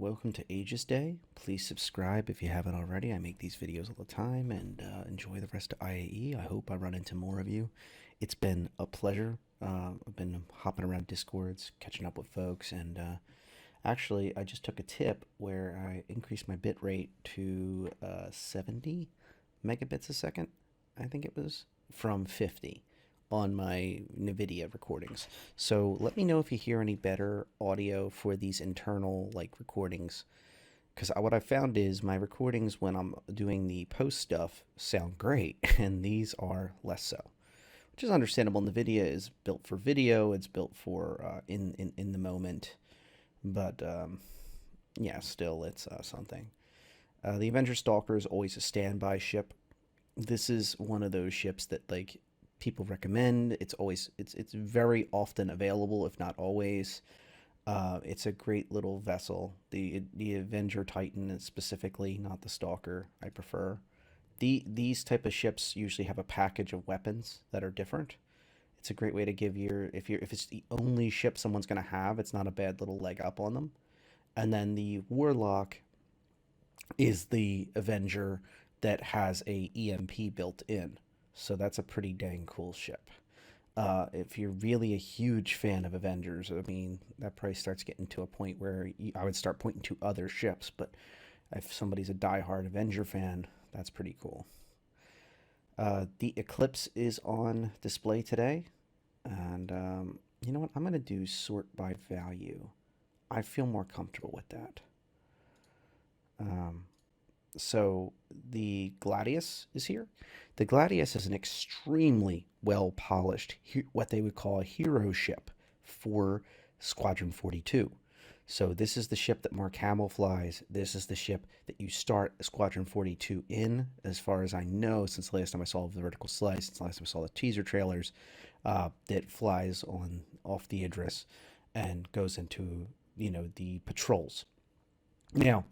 welcome to Aegis Day. Please subscribe if you haven't already. I make these videos all the time and enjoy the rest of IAE. I hope I run into more of you. It's been a pleasure. I've been hopping around Discords, catching up with folks, and actually, I just took a tip where I increased my bit rate to 70 megabits a second, I think it was, from 50 on my NVIDIA recordings. So let me know if you hear any better audio for these internal recordings. Because what I found is my recordings when I'm doing the post stuff sound great, and these are less so, which is understandable. NVIDIA is built for video. It's built for in the moment, but yeah, still it's something. The Avenger Stalker is always a standby ship. This is one of those ships that people recommend. It's very often available, if not always. It's a great little vessel. The Avenger Titan is specifically, not the Stalker, I prefer. These type of ships usually have a package of weapons that are different. It's a great way to give if it's the only ship someone's gonna have, it's not a bad little leg up on them. And then the Warlock is the Avenger that has a EMP built in. So that's a pretty dang cool ship. If you're really a huge fan of Avengers, I mean, that probably starts getting to a point where I would start pointing to other ships. But if somebody's a diehard Avenger fan, that's pretty cool. The Eclipse is on display today. And you know what? I'm going to do sort by value. I feel more comfortable with that. So the Gladius is here. The Gladius is an extremely well polished, what they would call a hero ship for Squadron 42. So this is the ship that Mark Hamill flies. This is the ship that you start Squadron 42 in, as far as I know, since the last time I saw the vertical slice, since the last time I saw the teaser trailers, that flies off the Idris and goes into, the patrols. Now,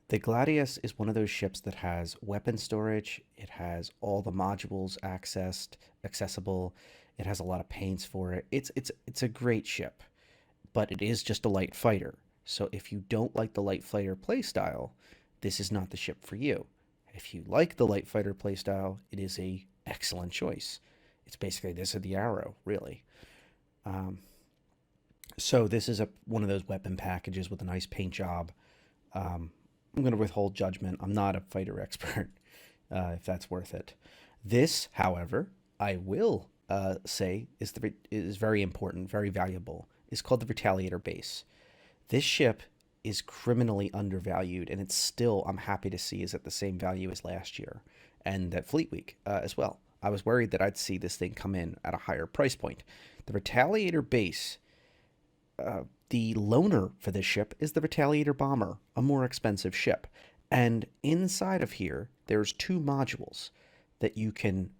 the Gladius is one of those ships that has weapon storage. It has all the modules accessible. It has a lot of paints for it. It's a great ship, but it is just a light fighter. So if you don't like the light fighter playstyle, this is not the ship for you. If you like the light fighter playstyle, it is a excellent choice. It's basically this of the Arrow, really. So this is one of those weapon packages with a nice paint job. I'm going to withhold judgment. I'm not a fighter expert, if that's worth it. This, however, I will say is very important, very valuable. It's called the Retaliator base. This ship is criminally undervalued, and it's still, I'm happy to see, is at the same value as last year and at Fleet Week as well. I was worried that I'd see this thing come in at a higher price point. The Retaliator base, the loaner for this ship is the Retaliator Bomber, a more expensive ship. And inside of here, there's two modules that you can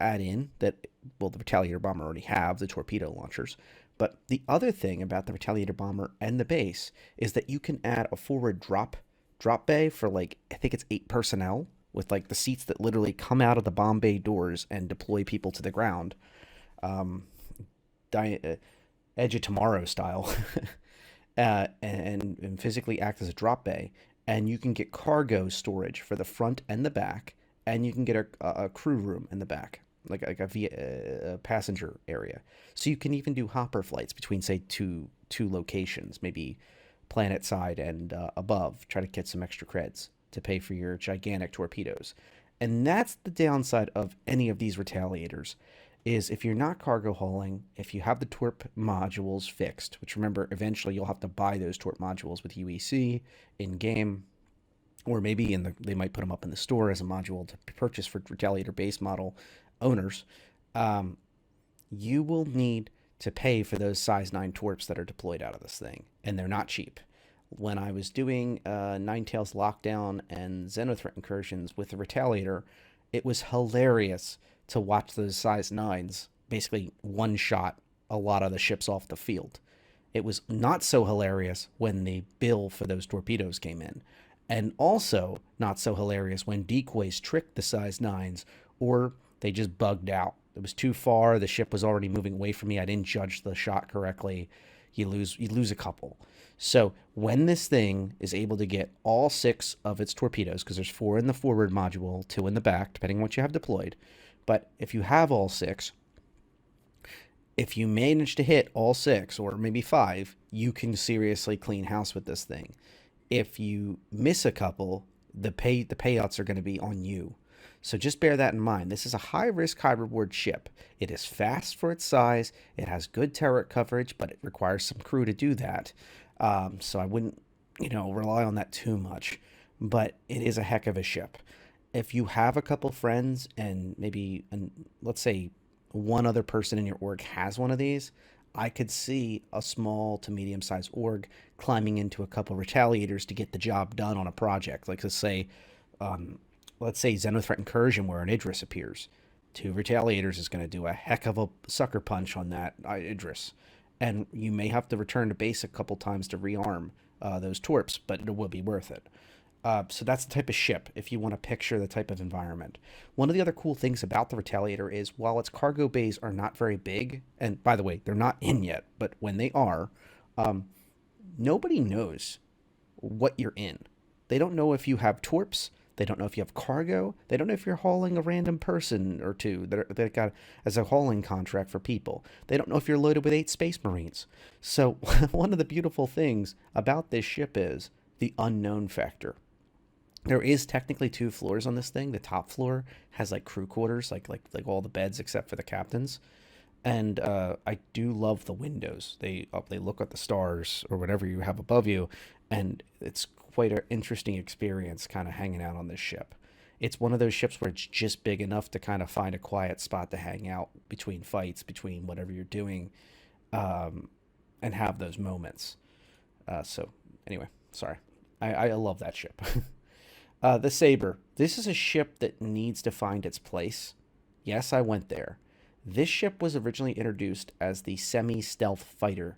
add in that, well, the Retaliator Bomber already have, the torpedo launchers. But the other thing about the Retaliator Bomber and the base is that you can add a forward drop bay for I think it's 8 personnel, with the seats that literally come out of the bomb bay doors and deploy people to the ground. Edge of Tomorrow style, and physically act as a drop bay. And you can get cargo storage for the front and the back, and you can get a crew room in the back, like a passenger area. So you can even do hopper flights between, say, two locations, maybe planet side and above, try to get some extra creds to pay for your gigantic torpedoes. And that's the downside of any of these Retaliators, is if you're not cargo hauling, if you have the torp modules fixed, which, remember, eventually you'll have to buy those torp modules with UEC in-game, or maybe they might put them up in the store as a module to purchase for Retaliator base model owners, you will need to pay for those size 9 torps that are deployed out of this thing, and they're not cheap. When I was doing Ninetales Lockdown and Xenothreat incursions with the Retaliator, it was hilarious to watch those size 9s basically one-shot a lot of the ships off the field. It was not so hilarious when the bill for those torpedoes came in. And also not so hilarious when decoys tricked the size 9s, or they just bugged out. It was too far. The ship was already moving away from me. I didn't judge the shot correctly. You lose a couple. So when this thing is able to get all 6 of its torpedoes, because there's 4 in the forward module, 2 in the back, depending on what you have deployed. But if you have all 6, if you manage to hit all 6 or maybe 5, you can seriously clean house with this thing. If you miss a couple, the payouts are going to be on you. So just bear that in mind. This is a high risk, high reward ship. It is fast for its size. It has good turret coverage, but it requires some crew to do that. So I wouldn't, rely on that too much. But it is a heck of a ship. If you have a couple friends and maybe, let's say, one other person in your org has one of these, I could see a small to medium sized org climbing into a couple retaliators to get the job done on a project. Like um, let's say Xenothreat Incursion, where an Idris appears. 2 retaliators is going to do a heck of a sucker punch on that Idris, and you may have to return to base a couple times to rearm those torps, but it will be worth it. So that's the type of ship if you want to picture the type of environment. One of the other cool things about the Retaliator is while its cargo bays are not very big, and by the way, they're not in yet, but when they are, um, nobody knows what you're in. They don't know if you have torps. They don't know if you have cargo. They don't know if you're hauling a random person or two that got as a hauling contract for people. They don't know if you're loaded with 8 Space Marines. So one of the beautiful things about this ship is the unknown factor. There is technically 2 floors on this thing. The top floor has like crew quarters, like all the beds except for the captains. And I do love the windows. They look at the stars or whatever you have above you, and it's quite an interesting experience, kind of hanging out on this ship. It's one of those ships where it's just big enough to kind of find a quiet spot to hang out between fights, between whatever you're doing, um, and have those moments. So anyway, sorry, I love that ship. The Saber. This is a ship that needs to find its place. Yes, I went there. This ship was originally introduced as the semi-stealth fighter,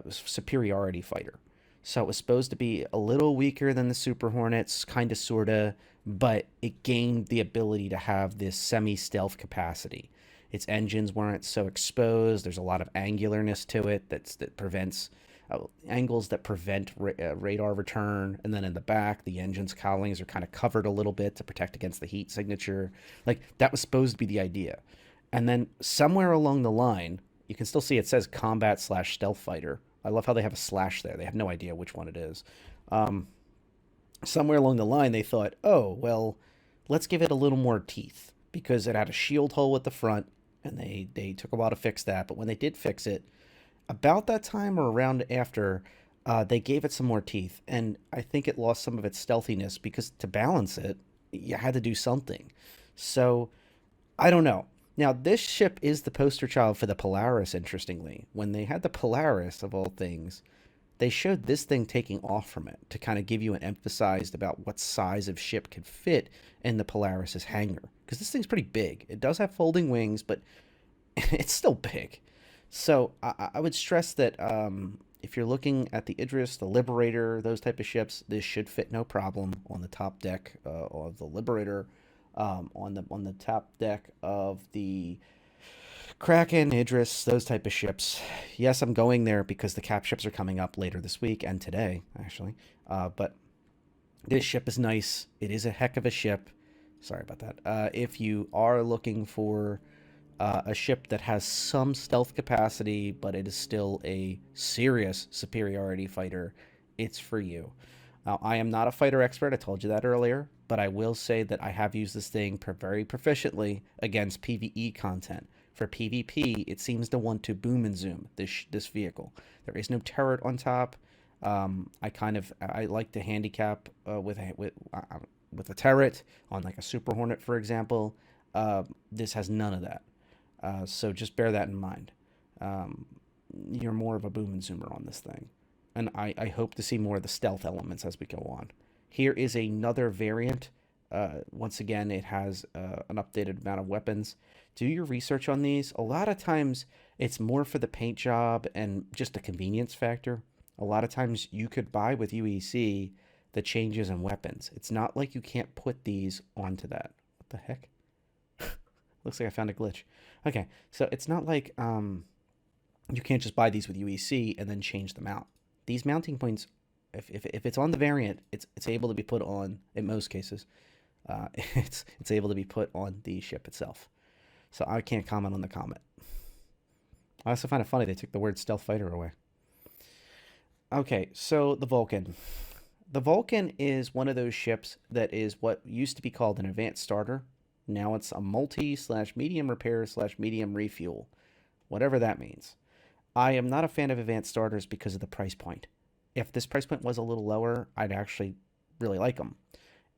superiority fighter. So it was supposed to be a little weaker than the Super Hornets, kind of, sort of, but it gained the ability to have this semi-stealth capacity. Its engines weren't so exposed. There's a lot of angularness to it that prevents angles that prevent radar return. And then in the back, the engine's cowlings are kind of covered a little bit to protect against the heat signature. Like, that was supposed to be the idea. And then somewhere along the line, you can still see it says combat slash stealth fighter. I love how they have a slash there. They have no idea which one it is. Um, Somewhere along the line, they thought, oh, well, let's give it a little more teeth because it had a shield hull at the front, and they took a while to fix that. But when they did fix it, about that time or around after, they gave it some more teeth, and I think it lost some of its stealthiness because to balance it, you had to do something. So I don't know. Now, this ship is the poster child for the Polaris, interestingly. When they had the Polaris, of all things, they showed this thing taking off from it to kind of give you an emphasized about what size of ship could fit in the Polaris's hangar. Because this thing's pretty big. It does have folding wings, but it's still big. So I would stress that if you're looking at the Idris, the Liberator, those type of ships, this should fit no problem on the top deck of the Liberator, on the top deck of the Kraken, Idris, those type of ships. Yes, I'm going there because the cap ships are coming up later this week and today, actually. But this ship is nice. It is a heck of a ship. Sorry about that. If you are looking for a ship that has some stealth capacity, but it is still a serious superiority fighter, it's for you. Now, I am not a fighter expert, I told you that earlier, but I will say that I have used this thing very proficiently against PvE content. For PvP, it seems to want to boom and zoom this vehicle. There is no turret on top. I like to handicap with a turret on like a Super Hornet, for example. This has none of that. So just bear that in mind. Um, you're more of a boom and zoomer on this thing. And I hope to see more of the stealth elements as we go on. Here is another variant. Once again, it has an updated amount of weapons. Do your research on these. A lot of times, it's more for the paint job and just a convenience factor. A lot of times, you could buy with UEC the changes in weapons. It's not like you can't put these onto that. What the heck? Looks like I found a glitch. Okay, so it's not like you can't just buy these with UEC and then change them out. these mounting points, if it's on the variant, it's able to be put on, in most cases, it's able to be put on the ship itself. So I can't comment on the comment. I also find it funny they took the word stealth fighter away. Okay, so the Vulcan. The Vulcan is one of those ships that is what used to be called an advanced starter. Now it's a multi/medium repair/medium refuel, whatever that means. I am not a fan of advanced starters because of the price point. If this price point was a little lower, I'd actually really like them.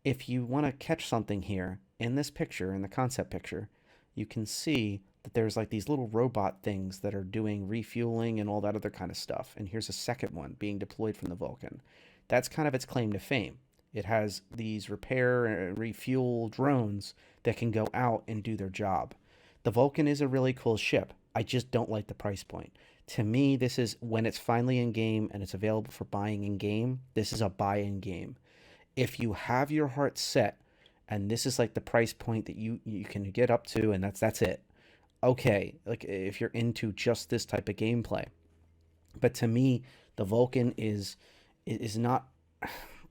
If you want to catch something here, in this picture, in the concept picture, you can see that there's like these little robot things that are doing refueling and all that other kind of stuff. And here's a second one being deployed from the Vulcan. That's kind of its claim to fame. It has these repair and refuel drones that can go out and do their job. The Vulcan is a really cool ship. I just don't like the price point. To me, this is when it's finally in game and it's available for buying in game, this is a buy in game. If you have your heart set and this is like the price point that you can get up to and that's it. Okay, like if you're into just this type of gameplay. But to me, the Vulcan is not.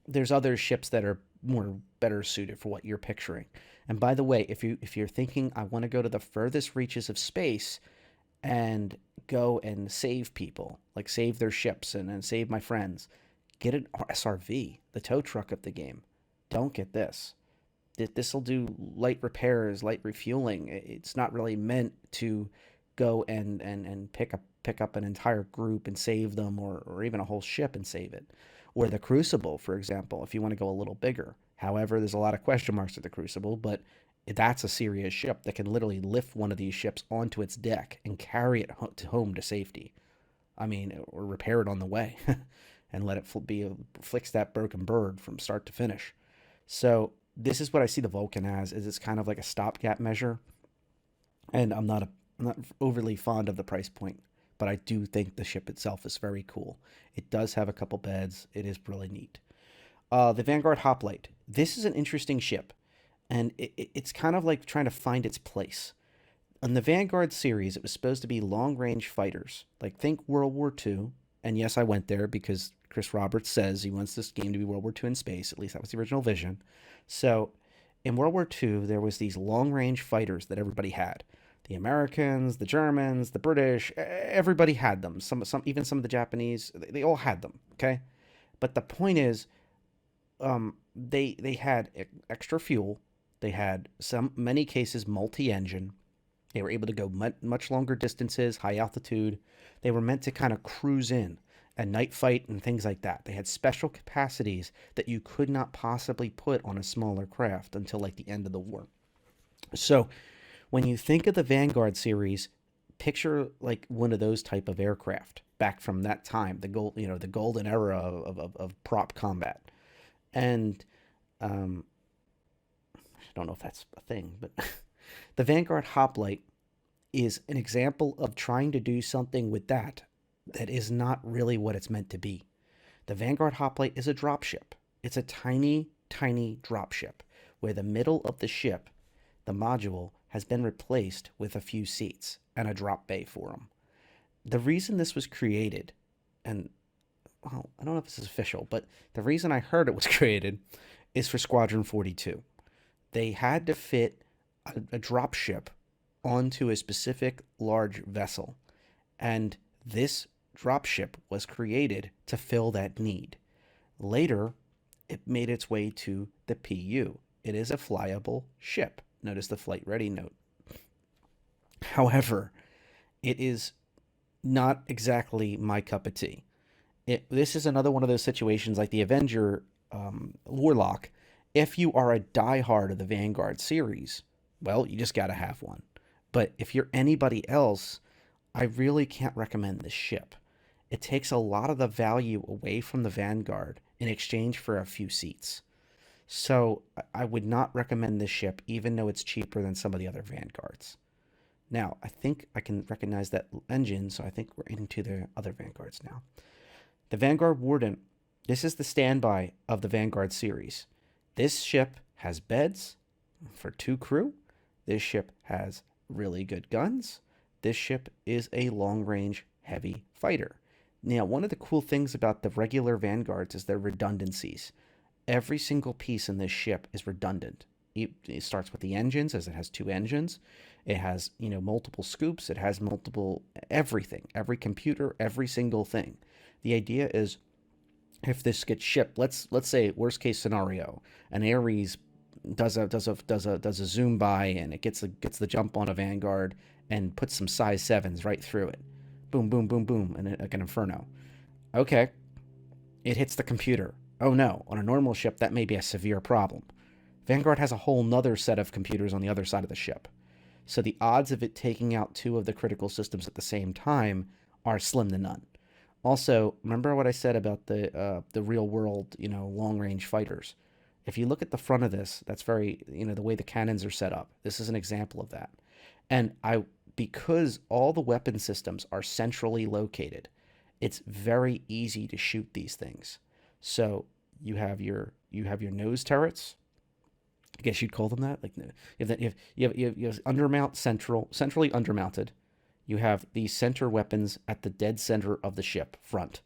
There's other ships that are more better suited for what you're picturing. And by the way, if you're thinking I want to go to the furthest reaches of space and go and save people, like save their ships and save my friends, get an SRV, the tow truck of the game. Don't get this. This will do light repairs, light refueling. It's not really meant to go and pick up an entire group and save them, or even a whole ship and save it. Or the Crucible, for example, if you want to go a little bigger. However, there's a lot of question marks at the Crucible, but that's a serious ship that can literally lift one of these ships onto its deck and carry it to home to safety. I mean, or repair it on the way and let it fix that broken bird from start to finish. So this is what I see the Vulcan as, is it's kind of like a stopgap measure. And I'm not overly fond of the price point, but I do think the ship itself is very cool. It does have a couple beds. It is really neat. The Vanguard Hoplite. This is an interesting ship, and it's kind of like trying to find its place. In the Vanguard series, it was supposed to be long-range fighters. Like, think World War II. And yes, I went there because Chris Roberts says he wants this game to be World War II in space. At least that was the original vision. So in World War II, there was these long-range fighters that everybody had. The Americans, the Germans, the British, everybody had them. Even some of the Japanese, they all had them, okay? But the point is, they had extra fuel. They had many cases multi-engine. They were able to go much longer distances, high altitude. They were meant to kind of cruise in and night fight and things like that. They had special capacities that you could not possibly put on a smaller craft until like the end of the war. So when you think of the Vanguard series, picture like one of those type of aircraft back from that time, the golden era of prop combat. And I don't know if that's a thing, but the Vanguard Hoplite is an example of trying to do something with that is not really what it's meant to be. The Vanguard Hoplite is a dropship. It's a tiny, tiny dropship where the middle of the ship, the module, has been replaced with a few seats and a drop bay for them. The reason this was created, and well, I don't know if this is official, but the reason I heard it was created is for Squadron 42. They had to fit a dropship onto a specific large vessel, and this dropship was created to fill that need. Later, it made its way to the PU. It is a flyable ship. Notice the flight ready note. However, it is not exactly my cup of tea. This is another one of those situations like the Avenger Warlock. If you are a diehard of the Vanguard series, well, you just got to have one. But if you're anybody else, I really can't recommend this ship. It takes a lot of the value away from the Vanguard in exchange for a few seats. So I would not recommend this ship, even though it's cheaper than some of the other Vanguards. Now, I think I can recognize that engine, so I think we're into the other Vanguards now. The Vanguard Warden. This is the standby of the Vanguard series. This ship has beds for 2 crew. This ship has really good guns. This ship is a long-range heavy fighter. Now, one of the cool things about the regular Vanguards is their redundancies. Every single piece in this ship is redundant. It starts with the engines, as it has two engines. It has, multiple scoops. It has multiple everything, every computer, every single thing. The idea is, if this gets shipped, let's say worst case scenario, an Ares does a zoom by, and it gets the jump on a Vanguard and puts some size sevens right through it. Boom, boom, boom, boom, and like an inferno. Okay, it hits the computer. Oh no, on a normal ship that may be a severe problem. Vanguard has a whole nother set of computers on the other side of the ship. So the odds of it taking out two of the critical systems at the same time are slim to none. Also, remember what I said about the real world, long range fighters. If you look at the front of this, that's very, the way the cannons are set up. This is an example of that. And because all the weapon systems are centrally located, it's very easy to shoot these things. So you have your nose turrets. I guess you'd call them that. Like you have undermount centrally undermounted. You have the center weapons at the dead center of the ship front,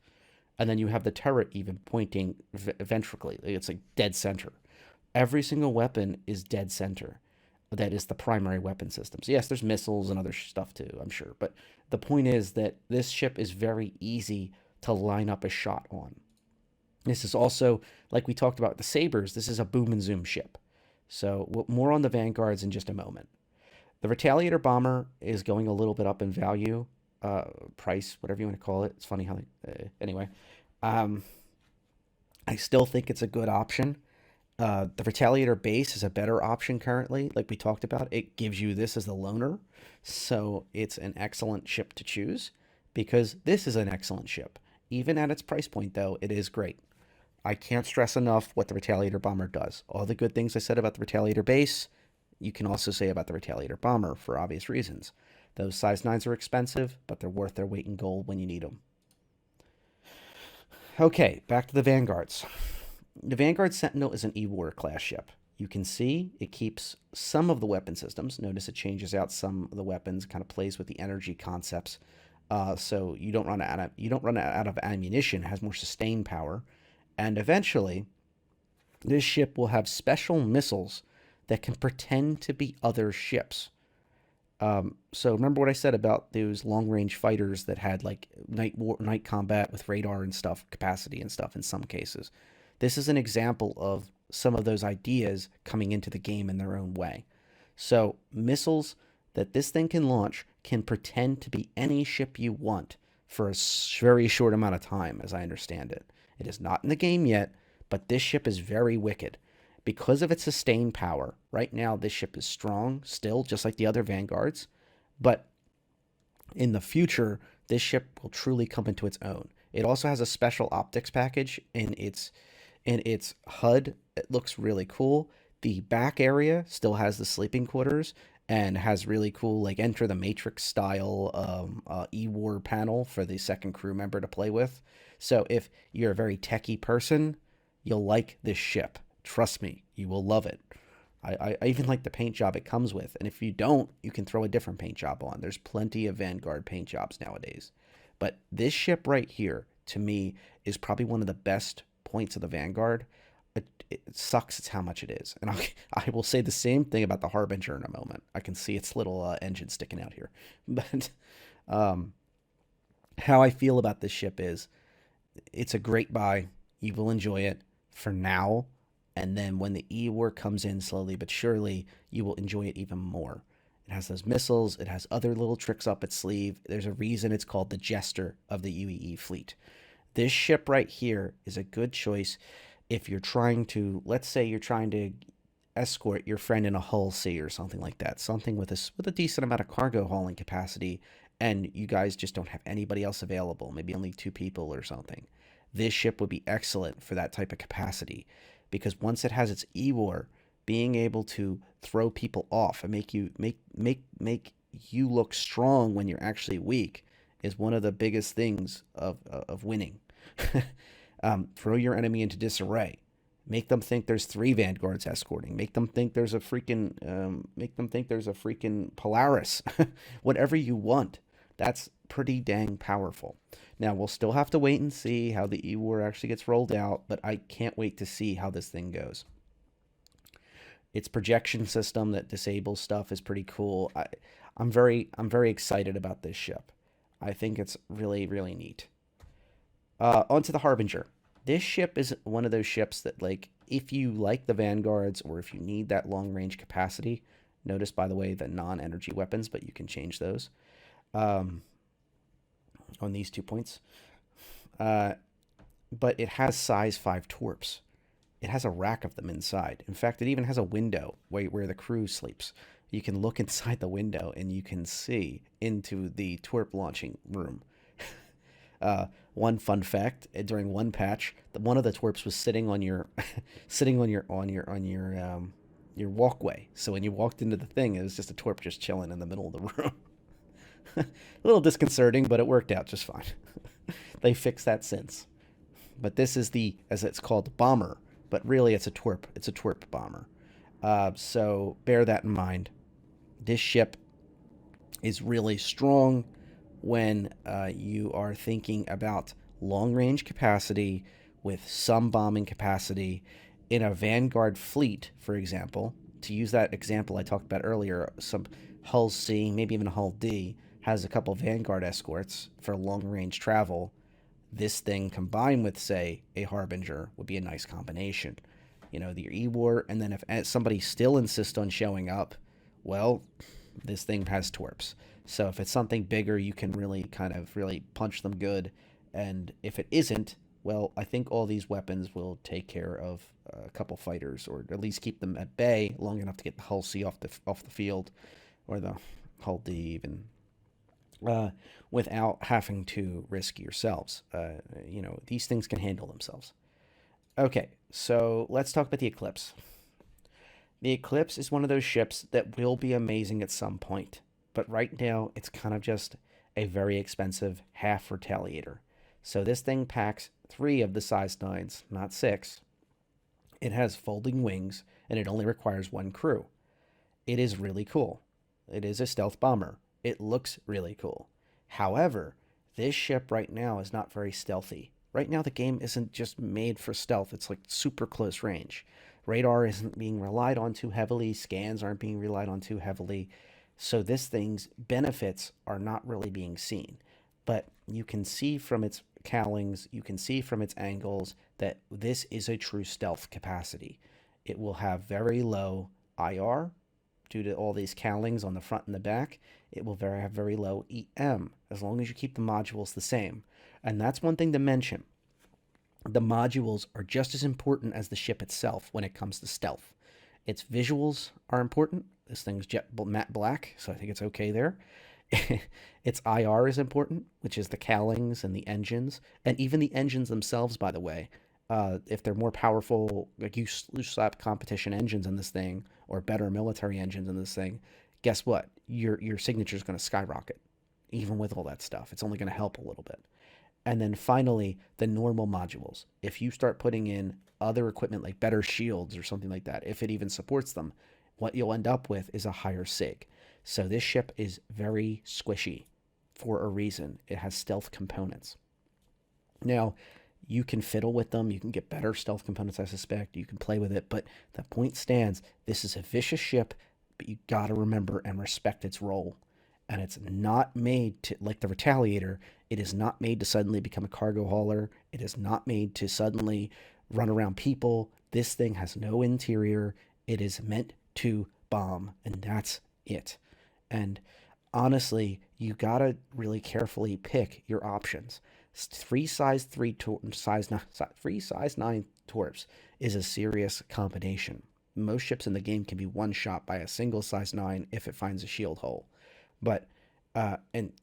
and then you have the turret even pointing ventrically. It's like dead center. Every single weapon is dead center. That is the primary weapon systems. Yes, there's missiles and other stuff too, I'm sure. But the point is that this ship is very easy to line up a shot on. This is also, like we talked about the Sabres, this is a boom and zoom ship. So more on the Vanguards in just a moment. The Retaliator bomber is going a little bit up in value, price, whatever you want to call it. It's funny how anyway. Um, I still think it's a good option. The Retaliator base is a better option currently. Like we talked about, it gives you this as the loaner. So it's an excellent ship to choose because this is an excellent ship. Even at its price point, though, it is great. I can't stress enough what the Retaliator bomber does. All the good things I said about the Retaliator base, you can also say about the Retaliator bomber for obvious reasons. Those size 9s are expensive, but they're worth their weight in gold when you need them. Okay, back to the Vanguards. The Vanguard Sentinel is an E-War class ship. You can see it keeps some of the weapon systems. Notice it changes out some of the weapons, kind of plays with the energy concepts. So you don't run out of ammunition. It has more sustained power, and eventually, this ship will have special missiles that can pretend to be other ships. So remember what I said about those long-range fighters that had like night combat with radar and stuff, capacity and stuff in some cases. This is an example of some of those ideas coming into the game in their own way. So missiles that this thing can launch can pretend to be any ship you want for a very short amount of time, as I understand it. It is not in the game yet, but this ship is very wicked. Because of its sustained power, right now this ship is strong still, just like the other Vanguards, but in the future, this ship will truly come into its own. It also has a special optics package in its HUD. It looks really cool. The back area still has the sleeping quarters and has really cool, like, Enter the Matrix style E-War panel for the second crew member to play with. So if you're a very techie person, you'll like this ship. Trust me, you will love it. I even like the paint job it comes with. And if you don't, you can throw a different paint job on. There's plenty of Vanguard paint jobs nowadays. But this ship right here, to me, is probably one of the best points of the Vanguard. It sucks it's how much it is. And I will say the same thing about the Harbinger in a moment. I can see its little engine sticking out here. But how I feel about this ship is it's a great buy. You will enjoy it for now. And then when the E-War comes in slowly but surely, you will enjoy it even more. It has those missiles. It has other little tricks up its sleeve. There's a reason it's called the Jester of the UEE fleet. This ship right here is a good choice if you're trying to, let's say you're trying to escort your friend in a Hull C or something like that. Something with a decent amount of cargo hauling capacity, and you guys just don't have anybody else available. Maybe only 2 people or something. This ship would be excellent for that type of capacity. Because once it has its E-War, being able to throw people off and make you look strong when you're actually weak is one of the biggest things of winning. Throw your enemy into disarray. Make them think there's 3 Vanguards escorting. Make them think there's a freaking Polaris. Whatever you want. That's pretty dang powerful. Now, we'll still have to wait and see how the E-War actually gets rolled out, but I can't wait to see how this thing goes. Its projection system that disables stuff is pretty cool. I'm very excited about this ship. I think it's really really neat. Onto the Harbinger. This ship is one of those ships that, like, if you like the Vanguards or if you need that long range capacity, notice by the way the non-energy weapons, but you can change those um, on these 2 points. Uh, but it has size 5 torps. It has a rack of them inside. In fact, it even has a window where the crew sleeps. You can look inside the window and you can see into the twerp launching room. One fun fact: during one patch, one of the twerps was sitting on your, sitting on your walkway. So when you walked into the thing, it was just a twerp just chilling in the middle of the room. A little disconcerting, but it worked out just fine. They fixed that since. But this is the, as it's called, bomber. But really, it's a twerp. It's a twerp bomber. So bear that in mind. This ship is really strong when you are thinking about long range capacity with some bombing capacity in a Vanguard fleet, for example. To use that example I talked about earlier, some Hull C, maybe even a Hull D, has a couple Vanguard escorts for long range travel. This thing combined with, say, a Harbinger would be a nice combination. You know, the E-War, and then if somebody still insists on showing up, well, this thing has torps. So if it's something bigger, you can really kind of really punch them good. And if it isn't, well, I think all these weapons will take care of a couple fighters, or at least keep them at bay long enough to get the Hull C off the field, or the Hull D even, uh, without having to risk yourselves. These things can handle themselves. Okay, so let's talk about the Eclipse. The Eclipse is one of those ships that will be amazing at some point, but right now it's kind of just a very expensive half retaliator. So this thing packs three of the size nines, not six. It has folding wings, and it only requires one crew. It is really cool. It is a stealth bomber. It looks really cool. However, this ship right now is not very stealthy. Right now, the game isn't just made for stealth, it's like super close range. Radar isn't being relied on too heavily, scans aren't being relied on too heavily. So, this thing's benefits are not really being seen. But you can see from its cowlings, you can see from its angles that this is a true stealth capacity. It will have very low IR, due to all these cowlings on the front and the back. It will have very low EM as long as you keep the modules the same. And that's one thing to mention. The modules are just as important as the ship itself when it comes to stealth. Its visuals are important. This thing's jet matte black, so I think it's okay there. Its IR is important, which is the cowlings and the engines, and even the engines themselves, by the way. If they're more powerful, like you slap competition engines in this thing, or better military engines in this thing, guess what? Your signature is going to skyrocket, even with all that stuff. It's only going to help a little bit. And then finally, the normal modules. If you start putting in other equipment like better shields or something like that, if it even supports them, what you'll end up with is a higher SIG. So this ship is very squishy for a reason. It has stealth components. Now, you can fiddle with them. You can get better stealth components, I suspect. You can play with it. But the point stands, this is a vicious ship, but you got to remember and respect its role. And it's not made to, like the Retaliator, it is not made to suddenly become a cargo hauler. It is not made to suddenly run around people. This thing has no interior. It is meant to bomb, and that's it. And honestly, you gotta really carefully pick your options. Three size three size nine, three size nine torps is a serious combination. Most ships in the game can be one shot by a single size nine if it finds a shield hole, but and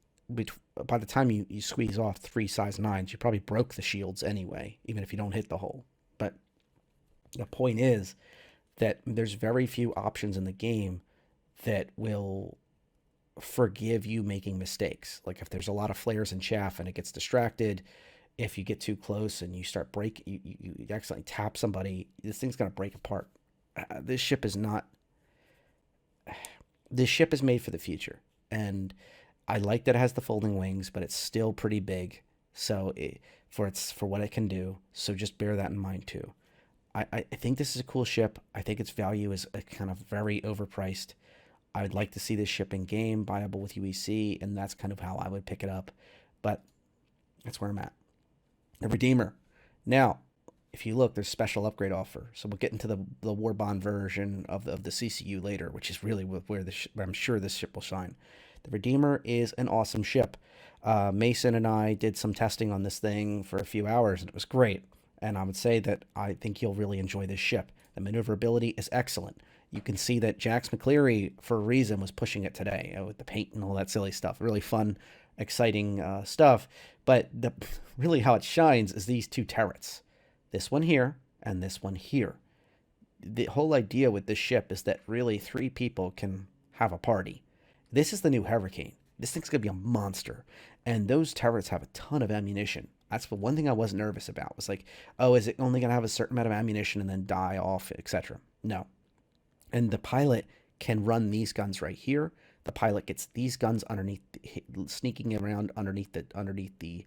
by the time you squeeze off three size nines, you probably broke the shields anyway, even if you don't hit the hole. But the point is that there's very few options in the game that will forgive you making mistakes. Like if there's a lot of flares and chaff and it gets distracted, if you get too close and you start you accidentally tap somebody, this thing's gonna break apart. This ship is not. This ship is made for the future, and I like that it has the folding wings, but it's still pretty big. So for what it can do. So just bear that in mind too. I think this is a cool ship. I think its value is kind of very overpriced. I would like to see this ship in game, buyable with UEC, and that's kind of how I would pick it up. But that's where I'm at. The Redeemer. Now, if you look, there's special upgrade offer. So we'll get into the War Bond version of the CCU later, which is really where I'm sure this ship will shine. The Redeemer is an awesome ship. Mason and I did some testing on this thing for a few hours, and it was great. And I would say that I think you'll really enjoy this ship. The maneuverability is excellent. You can see that Jax McCleary, for a reason, was pushing it today with the paint and all that silly stuff. Really fun, exciting stuff. But really how it shines is these two turrets. This one here and this one here. The whole idea with this ship is that really 3 people can have a party. This is the new Hurricane. This thing's going to be a monster. And those turrets have a ton of ammunition. That's the one thing I was nervous about. Was like, oh, is it only going to have a certain amount of ammunition and then die off, etc.? No. And the pilot can run these guns right here. The pilot gets these guns underneath, sneaking around underneath the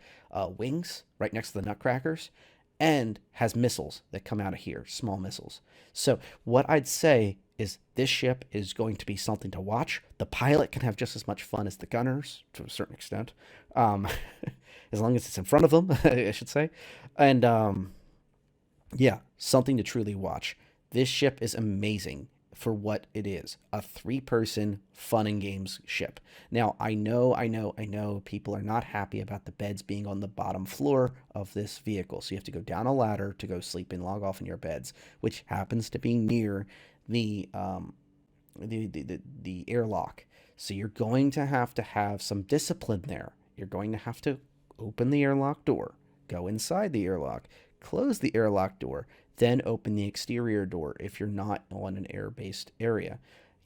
wings, right next to the nutcrackers, and has missiles that come out of here, small missiles. So what I'd say is this ship is going to be something to watch. The pilot can have just as much fun as the gunners, to a certain extent, as long as it's in front of them, I should say. And yeah, something to truly watch. This ship is amazing for what it is, a 3-person fun and games ship. Now, I know people are not happy about the beds being on the bottom floor of this vehicle. So you have to go down a ladder to go sleep and log off in your beds, which happens to be near the airlock. So you're going to have some discipline there. You're going to have to open the airlock door, go inside the airlock, close the airlock door, then open the exterior door if you're not on an air-based area.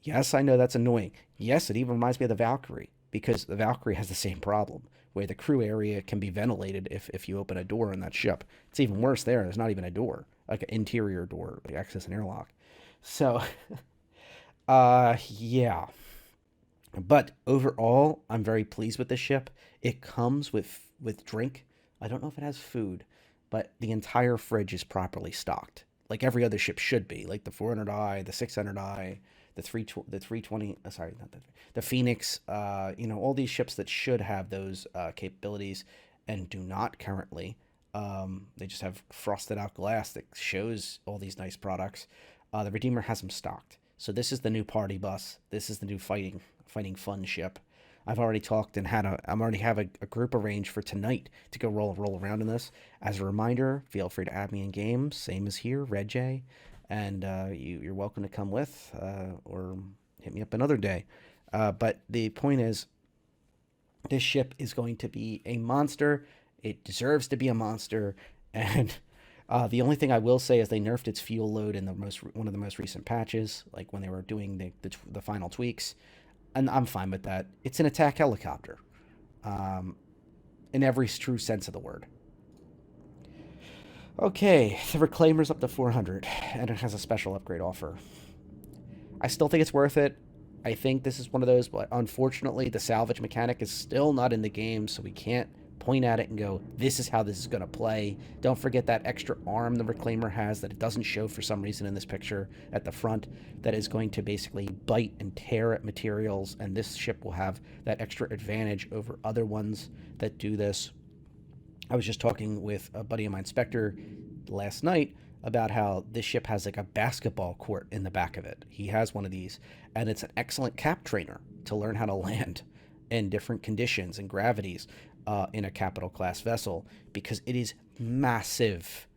Yes, I know that's annoying. Yes, it even reminds me of the Valkyrie, because the Valkyrie has the same problem, where the crew area can be ventilated if you open a door in that ship. It's even worse there. There's not even a door, like an interior door, like access an airlock. So, yeah. But overall, I'm very pleased with this ship. It comes with drink. I don't know if it has food, but the entire fridge is properly stocked, like every other ship should be, like the 400i, the 600i, the 320. Sorry, not the Phoenix. All these ships that should have those capabilities and do not currently. They just have frosted out glass that shows all these nice products. The Redeemer has them stocked. So this is the new party bus. This is the new fighting fun ship. I've already talked and I'm already have a group arranged for tonight to go roll around in this. As a reminder, feel free to add me in game, same as here, Red J, and you're welcome to come with or hit me up another day. But the point is, this ship is going to be a monster. It deserves to be a monster, and the only thing I will say is they nerfed its fuel load in one of the most recent patches, like when they were doing the final tweaks. And I'm fine with that. It's an attack helicopter, in every true sense of the word. Okay, the Reclaimer's up to 400, and it has a special upgrade offer. I still think it's worth it. I think this is one of those, but unfortunately, the salvage mechanic is still not in the game, so we can't point at it and go, this is how this is going to play. Don't forget that extra arm the Reclaimer has that it doesn't show for some reason in this picture at the front, that is going to basically bite and tear at materials, and this ship will have that extra advantage over other ones that do this. I was just talking with a buddy of mine, Spectre, last night about how this ship has like a basketball court in the back of it. He has one of these, and it's an excellent cap trainer to learn how to land in different conditions and gravities in a capital class vessel, because it is massive,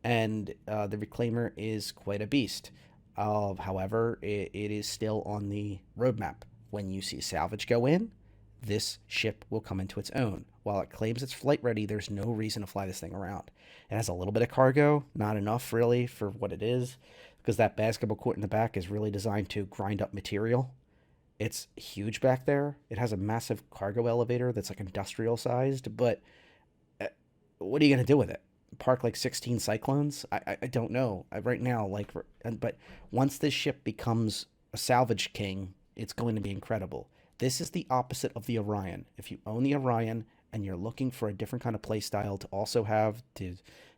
and the Reclaimer is quite a beast. However, it is still on the roadmap. When you see salvage go in, this ship will come into its own. While it claims it's flight ready, there's no reason to fly this thing around. It has a little bit of cargo, not enough really for what it is, because that basketball court in the back is really designed to grind up material. It's huge back there. It has a massive cargo elevator that's like industrial sized, but what are you going to do with it? Park like 16 Cyclones? I don't know. Right now, but once this ship becomes a salvage king, it's going to be incredible. This is the opposite of the Orion. If you own the Orion and you're looking for a different kind of play style to have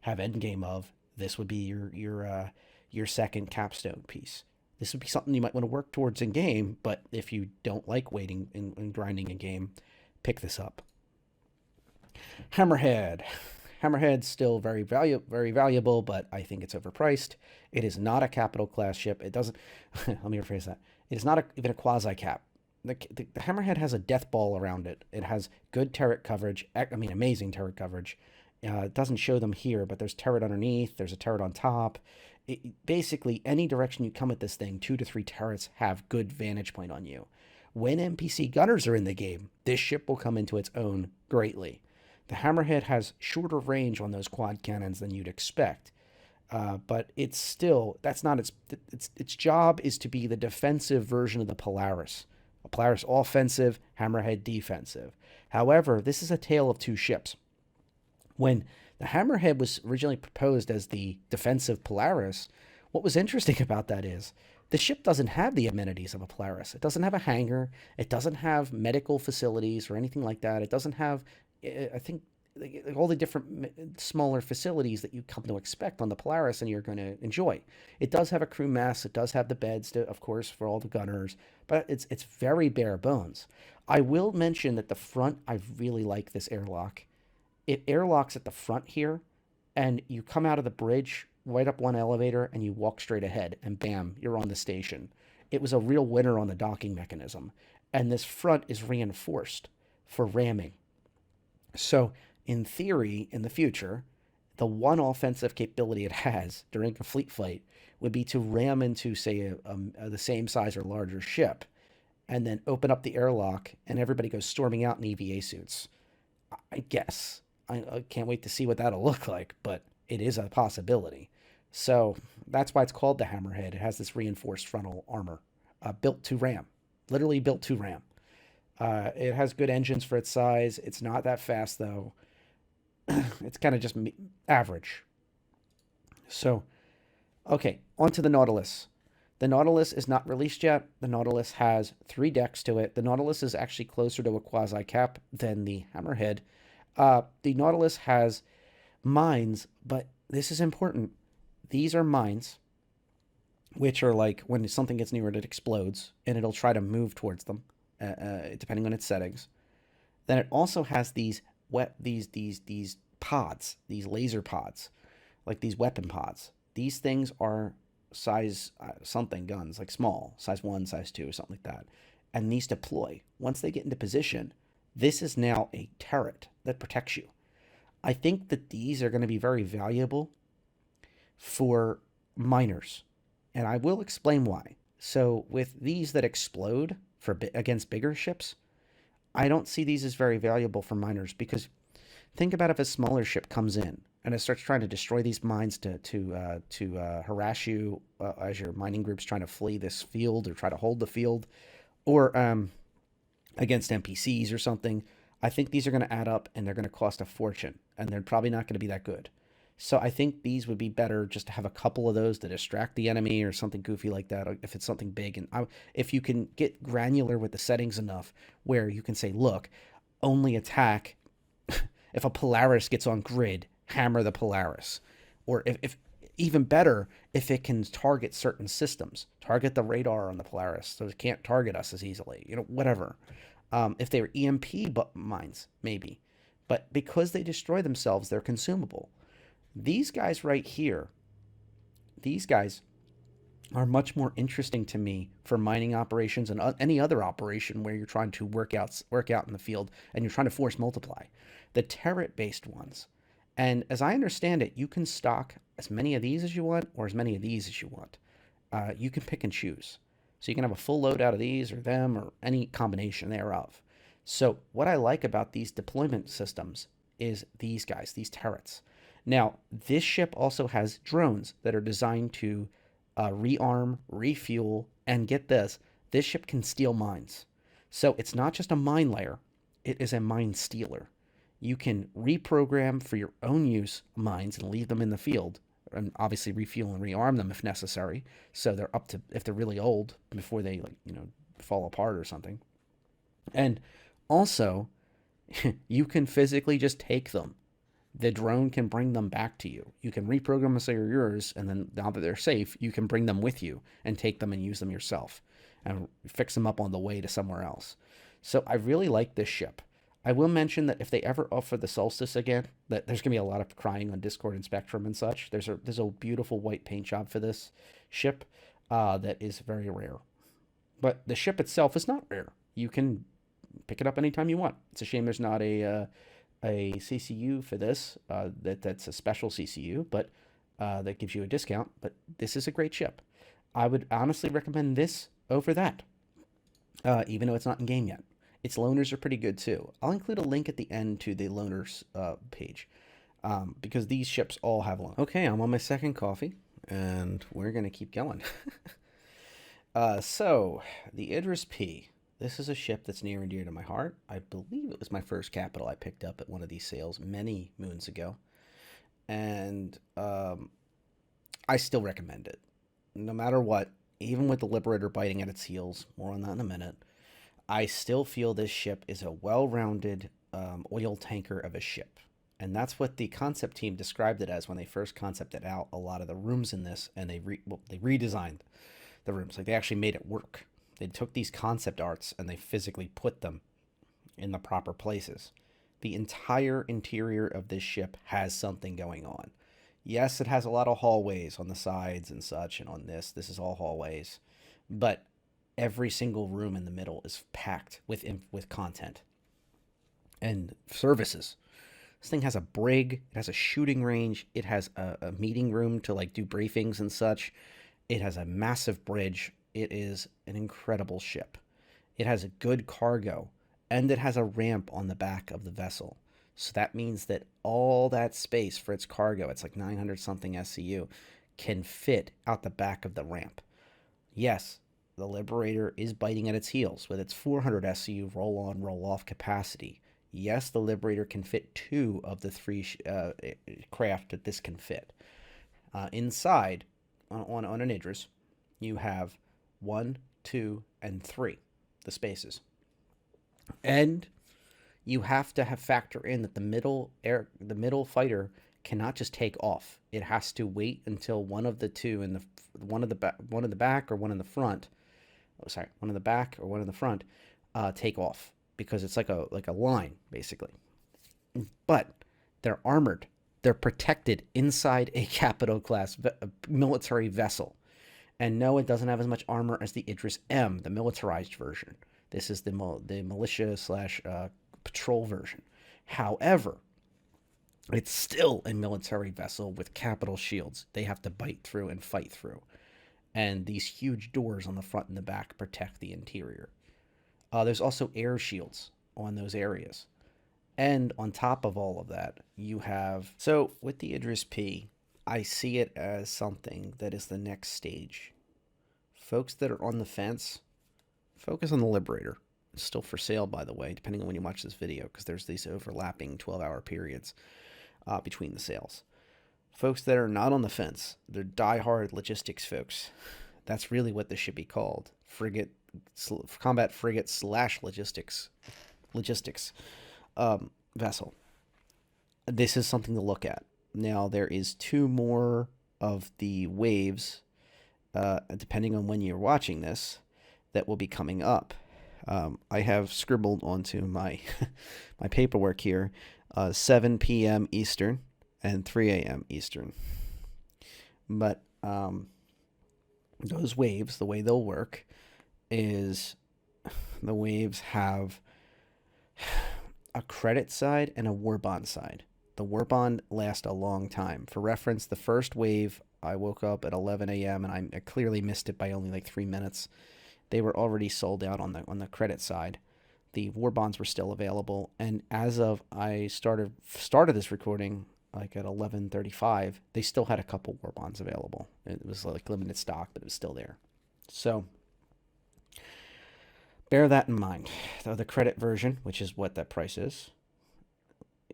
endgame of, this would be your second capstone piece. This would be something you might want to work towards in game, but if you don't like waiting and grinding in game, pick this up. Hammerhead. Hammerhead's still very valuable, but I think it's overpriced. It is not a capital class ship. It doesn't. Let me rephrase that. It is not even a quasi cap. The Hammerhead has a death ball around it. It has good turret coverage. I mean, amazing turret coverage. It doesn't show them here, but there's turret underneath. There's a turret on top. Basically, any direction you come at this thing, 2 to 3 turrets have good vantage point on you. When NPC gunners are in the game, this ship will come into its own greatly. The Hammerhead has shorter range on those quad cannons than you'd expect, but it's still, that's not its job is to be the defensive version of the Polaris. A Polaris offensive, Hammerhead defensive. However, this is a tale of two ships. When the Hammerhead was originally proposed as the defensive Polaris, what was interesting about that is the ship doesn't have the amenities of a Polaris. It doesn't have a hangar. It doesn't have medical facilities or anything like that. It doesn't have, I think, all the different smaller facilities that you come to expect on the Polaris and you're going to enjoy. It does have a crew mess. It does have the beds, of course, for all the gunners, but it's very bare bones. I will mention that the front, I really like this airlock. It airlocks at the front here, and you come out of the bridge, right up one elevator, and you walk straight ahead, and bam, you're on the station. It was a real winner on the docking mechanism, and this front is reinforced for ramming. So, in theory, in the future, the one offensive capability it has during a fleet fight would be to ram into, say, the same size or larger ship, and then open up the airlock, and everybody goes storming out in EVA suits. I guess. I can't wait to see what that'll look like, but it is a possibility. So that's why it's called the Hammerhead. It has this reinforced frontal armor, built to ram, literally built to ram. It has good engines for its size. It's not that fast, though. It's kind of just average. So, okay, on to the Nautilus. The Nautilus is not released yet. The Nautilus has 3 decks to it. The Nautilus is actually closer to a quasi-cap than the Hammerhead. The Nautilus has mines, but this is important. These are mines, which are like when something gets near it, it explodes, and it'll try to move towards them, depending on its settings. Then it also has these pods, these laser pods, like these weapon pods. These things are size something guns, like small, size 1, size 2, or something like that. And these deploy. Once they get into position, this is now a turret that protects you. I think that these are going to be very valuable for miners, and I will explain why. So with these that explode against bigger ships, I don't see these as very valuable for miners, because think about if a smaller ship comes in and it starts trying to destroy these mines to harass you as your mining group's trying to flee this field or try to hold the field, or against NPCs or something. I think these are going to add up and they're going to cost a fortune, and they're probably not going to be that good. So I think these would be better just to have a couple of those to distract the enemy or something goofy like that, if it's something big. And if you can get granular with the settings enough where you can say, look, only attack if a Polaris gets on grid, hammer the Polaris. Or if even better, if it can target certain systems, target the radar on the Polaris so it can't target us as easily, whatever. If they were EMP mines, maybe. But because they destroy themselves, they're consumable. These guys right here, these guys are much more interesting to me for mining operations and any other operation where you're trying to work out in the field and you're trying to force multiply. The turret-based ones. And as I understand it, you can stock as many of these as you want or as many of these as you want. You can pick and choose. So you can have a full load out of these or them or any combination thereof. So what I like about these deployment systems is these guys, these turrets. Now, this ship also has drones that are designed to rearm, refuel, and get this ship can steal mines. So it's not just a mine layer, it is a mine stealer. You can reprogram for your own use mines and leave them in the field, and obviously refuel and rearm them if necessary. So they're up to, if they're really old, before they fall apart or something. And also, you can physically just take them. The drone can bring them back to you. You can reprogram them so they're yours, and then now that they're safe, you can bring them with you and take them and use them yourself and fix them up on the way to somewhere else. So I really like this ship. I will mention that if they ever offer the Solstice again, that there's gonna be a lot of crying on Discord and Spectrum and such. There's a beautiful white paint job for this ship that is very rare. But the ship itself is not rare. You can pick it up anytime you want. It's a shame there's not a CCU for this. That's a special CCU, but that gives you a discount. But this is a great ship. I would honestly recommend this over that, even though it's not in game yet. Its loaners are pretty good too. I'll include a link at the end to the loaners page because these ships all have loaners. Okay, I'm on my second coffee, and we're gonna keep going. So the Idris-P. This is a ship that's near and dear to my heart. I believe it was my first capital I picked up at one of these sales many moons ago. And I still recommend it. No matter what, even with the Liberator biting at its heels, more on that in a minute, I still feel this ship is a well-rounded oil tanker of a ship. And that's what the concept team described it as when they first concepted out a lot of the rooms in this, and they redesigned the rooms. Like, they actually made it work. They took these concept arts and they physically put them in the proper places. The entire interior of this ship has something going on. Yes, it has a lot of hallways on the sides and such, and on this is all hallways. But every single room in the middle is packed with content and services. This thing has a brig, it has a shooting range, it has a meeting room to like do briefings and such. It has a massive bridge. It is an incredible ship. It has a good cargo, and it has a ramp on the back of the vessel. So that means that all that space for its cargo, it's like 900 something SCU, can fit out the back of the ramp. Yes, the Liberator is biting at its heels with its 400 SCU roll on, roll off capacity. Yes, the Liberator can fit 2 of the 3 craft that this can fit. Inside, on an Idris, you have 1, 2, and 3, the spaces. And you have to factor in that the middle fighter cannot just take off. It has to wait until one of the two in the one of the back or one in the front. Oh, sorry, one in the back or one in the front take off, because it's like a line basically. But they're armored. They're protected inside a capital class military vessel. And no, it doesn't have as much armor as the Idris M, the militarized version. This is the militia slash patrol version. However, it's still a military vessel with capital shields they have to bite through and fight through. And these huge doors on the front and the back protect the interior. There's also air shields on those areas. And on top of all of that, you have... So with the Idris-P, I see it as something that is the next stage. Folks that are on the fence, focus on the Liberator. It's still for sale, by the way, depending on when you watch this video, because there's these overlapping 12-hour periods between the sales. Folks that are not on the fence, they're die-hard logistics folks. That's really what this should be called. Combat frigate slash logistics vessel. This is something to look at. Now, there is 2 more of the waves, depending on when you're watching this, that will be coming up. I have scribbled onto my my paperwork here, 7 p.m. Eastern and 3 a.m. Eastern. But those waves, the way they'll work is the waves have a credit side and a war bond side. The war bond lasts a long time. For reference, the first wave, I woke up at 11 a.m. and I clearly missed it by only like 3 minutes. They were already sold out on the credit side. The war bonds were still available, and as of I started this recording like at 11:35, they still had a couple war bonds available. It was like limited stock, but it was still there. So bear that in mind. The credit version, which is what that price is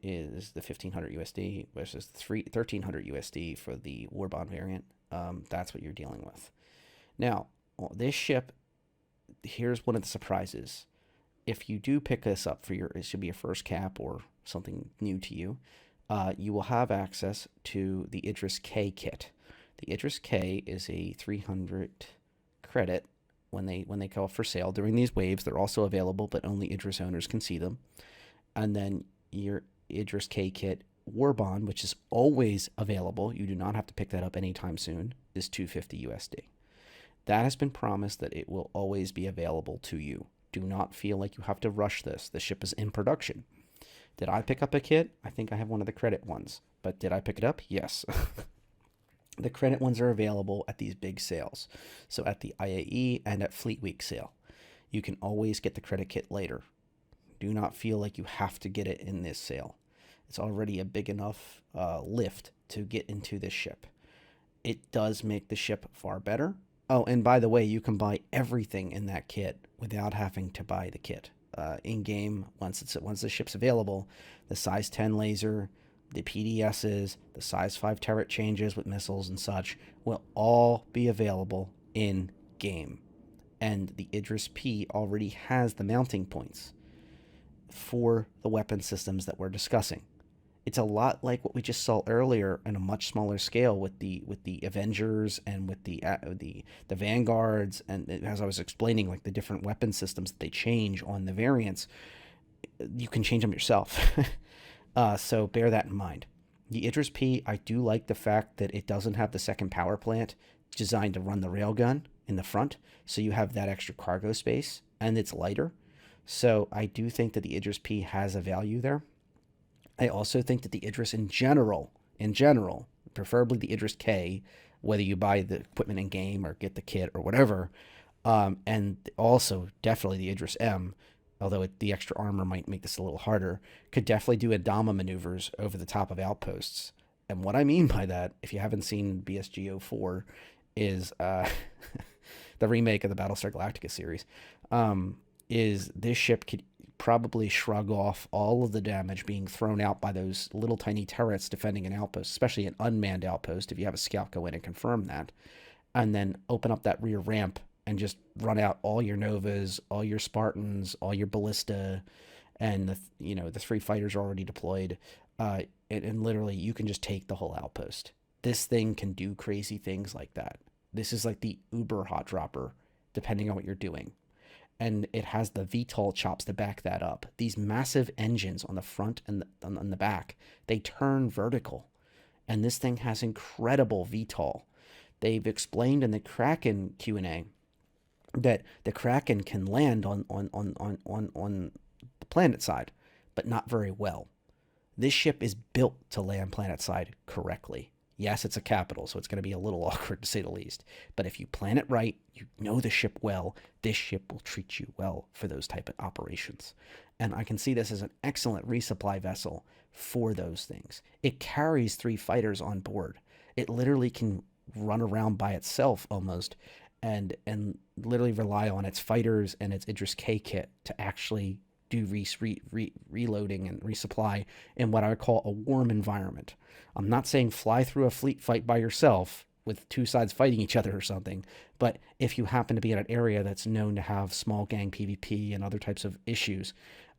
the 1500 USD versus 1300 USD for the war bond variant. That's what you're dealing with. Now, this ship, here's one of the surprises. if you do pick this up for it should be your first cap or something new to you, you will have access to the Idris-K kit. The Idris-K is a 300 credit when they go up for sale during these waves. They're also available, but only Idris owners can see them. And then your Idris-K kit Warbond, which is always available, you do not have to pick that up anytime soon, is 250 USD. That has been promised that it will always be available to you. Do not feel like you have to rush this. The ship is in production. Did I pick up a kit? I think I have one of the credit ones. But did I pick it up? Yes. The credit ones are available at these big sales. So at the IAE and at Fleet Week sale. You can always get the credit kit later. Do not feel like you have to get it in this sale. It's already a big enough lift to get into this ship. It does make the ship far better. Oh, and by the way, you can buy everything in that kit without having to buy the kit. In game, once the ship's available, the size 10 laser, the PDSs, the size 5 turret changes with missiles and such will all be available in game. And the Idris-P already has the mounting points for the weapon systems that we're discussing. It's a lot like what we just saw earlier on a much smaller scale with the Avengers and with the Vanguards, and as I was explaining, like the different weapon systems that they change on the variants, you can change them yourself. So bear that in mind. The Idris-P, I do like the fact that it doesn't have the second power plant designed to run the railgun in the front, so you have that extra cargo space, and it's lighter. So I do think that the Idris-P has a value there. I also think that the Idris in general, preferably the Idris-K, whether you buy the equipment in game or get the kit or whatever, and also definitely the Idris-M, although the extra armor might make this a little harder, could definitely do Adama maneuvers over the top of outposts. And what I mean by that, if you haven't seen BSG 04, is the remake of the Battlestar Galactica series, is this ship could probably shrug off all of the damage being thrown out by those little tiny turrets defending an outpost, especially an unmanned outpost, if you have a scout go in and confirm that, and then open up that rear ramp and just run out all your Novas, all your Spartans, all your Ballista, and the 3 fighters are already deployed, and literally you can just take the whole outpost. This thing can do crazy things like that. This is like the uber hot dropper, depending on what you're doing. And it has the VTOL chops to back that up. These massive engines on the front and on the back, they turn vertical. And this thing has incredible VTOL. They've explained in the Kraken Q&A that the Kraken can land on the planet side, but not very well. This ship is built to land planet side correctly. Yes, it's a capital, so it's going to be a little awkward to say the least. But if you plan it right, you know the ship well, this ship will treat you well for those type of operations. And I can see this as an excellent resupply vessel for those things. It carries 3 fighters on board. It literally can run around by itself almost and literally rely on its fighters and its Idris-K kit to actually do reloading and resupply in what I would call a warm environment. I'm not saying fly through a fleet fight by yourself with 2 sides fighting each other or something, but if you happen to be in an area that's known to have small gang PvP and other types of issues,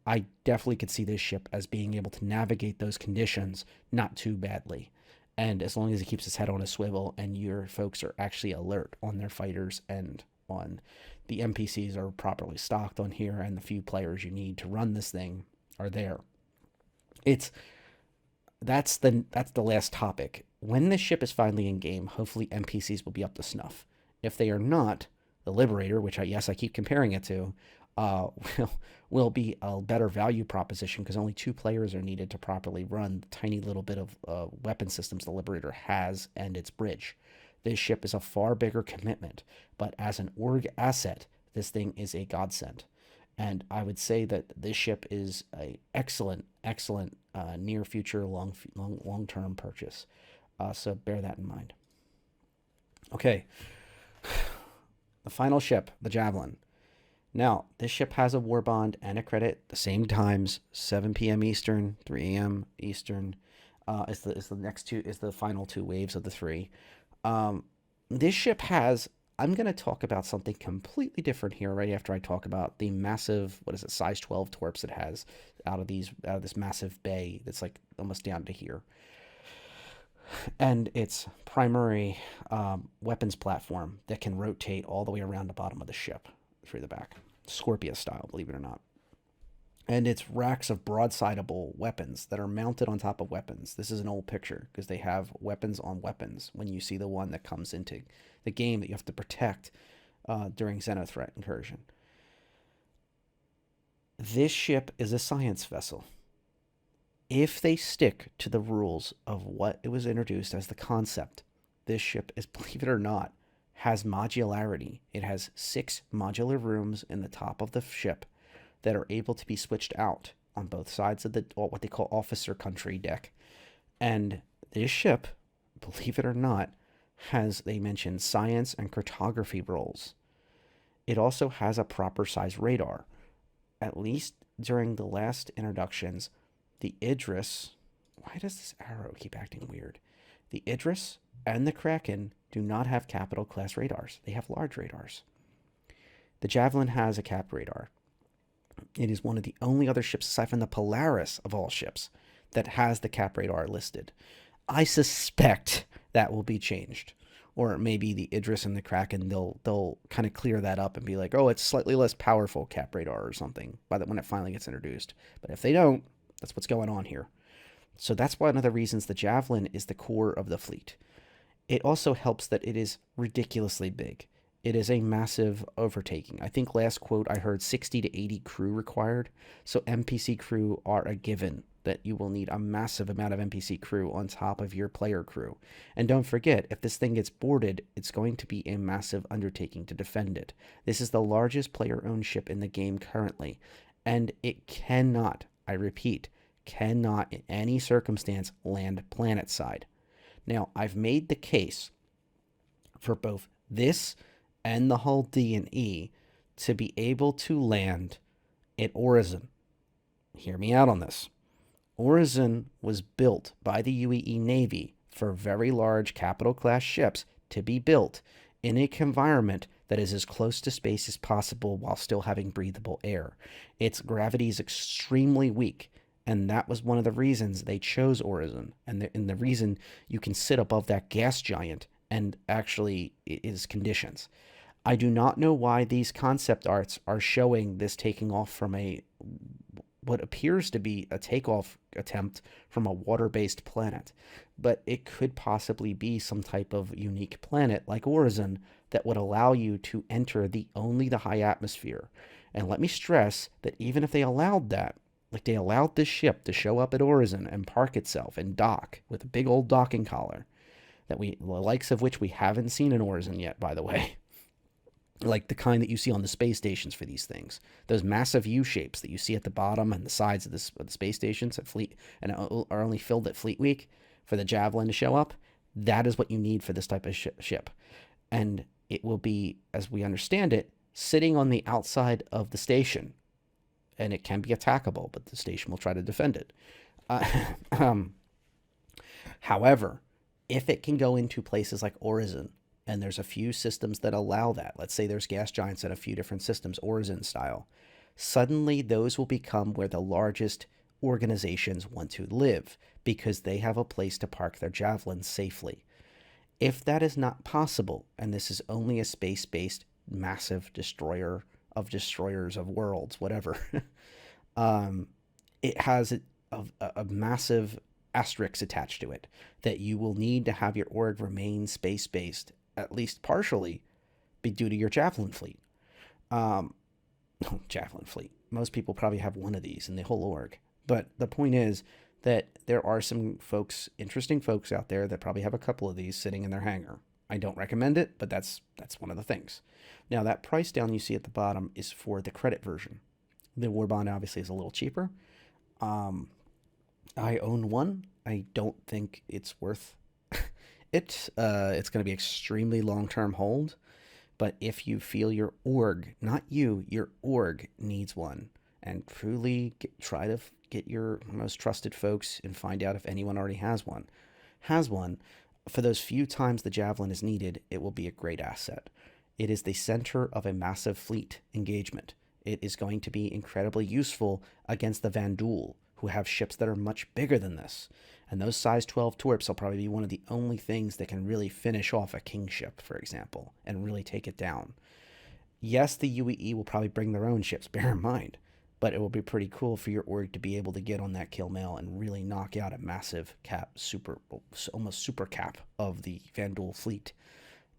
I definitely could see this ship as being able to navigate those conditions not too badly. And as long as it keeps its head on a swivel and your folks are actually alert on their fighters and on the NPCs are properly stocked on here and the few players you need to run this thing are there. That's the last topic. When this ship is finally in game, hopefully NPCs will be up to snuff. If they are not, the Liberator, which I keep comparing it to, will be a better value proposition because only 2 players are needed to properly run the tiny little bit of weapon systems the Liberator has and its bridge. This ship is a far bigger commitment, but as an org asset, this thing is a godsend. And I would say that this ship is a excellent near future, long-term purchase. So bear that in mind. Okay, the final ship, the Javelin. Now, this ship has a war bond and a credit, the same times, 7 p.m. Eastern, 3 a.m. Eastern. Is the final 2 waves of the 3. This ship has I'm going to talk about something completely different here right after I talk about the massive, what is it, size 12 torps it has out of this massive bay that's like almost down to here. And its primary weapons platform that can rotate all the way around the bottom of the ship through the back, Scorpio style, believe it or not. And it's racks of broadsideable weapons that are mounted on top of weapons. This is an old picture because they have weapons on weapons when you see the one that comes into the game that you have to protect during Xenothreat incursion. This ship is a science vessel. If they stick to the rules of what it was introduced as the concept, this ship is, believe it or not, has modularity. It has 6 modular rooms in the top of the ship that are able to be switched out on both sides of the what they call officer country deck. And this ship, believe it or not, has, they mentioned, science and cartography roles. It also has a proper size radar. At least during the last introductions, the Idris, why does this arrow keep acting weird? The Idris and the Kraken do not have capital class radars. They have large radars. The Javelin has a cap radar. It is one of the only other ships, aside from the Polaris of all ships, that has the cap radar listed. I suspect that will be changed. Or maybe the Idris and the Kraken, they'll kind of clear that up and be like, oh, it's slightly less powerful cap radar or something when it finally gets introduced. But if they don't, that's what's going on here. So that's one of the reasons the Javelin is the core of the fleet. It also helps that it is ridiculously big. It is a massive overtaking. I think last quote I heard 60 to 80 crew required. So NPC crew are a given, that you will need a massive amount of NPC crew on top of your player crew. And don't forget, if this thing gets boarded, it's going to be a massive undertaking to defend it. This is the largest player-owned ship in the game currently, and it cannot, I repeat, cannot in any circumstance land planet side. Now, I've made the case for both this and the hull D and E to be able to land at Orison. Hear me out on this. Orison was built by the UAE Navy for very large capital class ships to be built in an environment that is as close to space as possible while still having breathable air. Its gravity is extremely weak, and that was one of the reasons they chose Orison, and the reason you can sit above that gas giant and actually is conditions. I do not know why these concept arts are showing this taking off from what appears to be a takeoff attempt from a water-based planet, but it could possibly be some type of unique planet like Orison that would allow you to enter only the high atmosphere. And let me stress that even if they allowed that, like they allowed this ship to show up at Orison and park itself and dock with a big old docking collar, the likes of which we haven't seen in Orison yet, by the way. Like the kind that you see on the space stations for these things. Those massive U-shapes that you see at the bottom and the sides of the space stations at Fleet and are only filled at Fleet Week for the Javelin to show up. That is what you need for this type of ship. And it will be, as we understand it, sitting on the outside of the station. And it can be attackable, but the station will try to defend it. However, if it can go into places like Orison, and there's a few systems that allow that. Let's say there's gas giants at a few different systems, Orison style. Suddenly, those will become where the largest organizations want to live because they have a place to park their javelins safely. If that is not possible, and this is only a space-based massive destroyer of destroyers of worlds, whatever, it has a massive asterisk attached to it that you will need to have your org remain space-based, at least partially, be due to your Javelin fleet. Javelin fleet. Most people probably have one of these in the whole org. But the point is that there are some folks, interesting folks out there that probably have a couple of these sitting in their hangar. I don't recommend it, but that's one of the things. Now, that price down you see at the bottom is for the credit version. The Warbond obviously is a little cheaper. I own one. I don't think it's worth it's going to be extremely long-term hold, but if you feel your org, not you, your org needs one, and truly try to get your most trusted folks and find out if anyone already has one, for those few times the Javelin is needed, it will be a great asset. It is the center of a massive fleet engagement. It is going to be incredibly useful against the Vanduul, who have ships that are much bigger than this. And those size 12 torps will probably be one of the only things that can really finish off a king ship, for example, and really take it down. Yes, the UEE will probably bring their own ships, bear in mind, but it will be pretty cool for your org to be able to get on that kill mail and really knock out a massive cap, almost super cap of the Vanduul fleet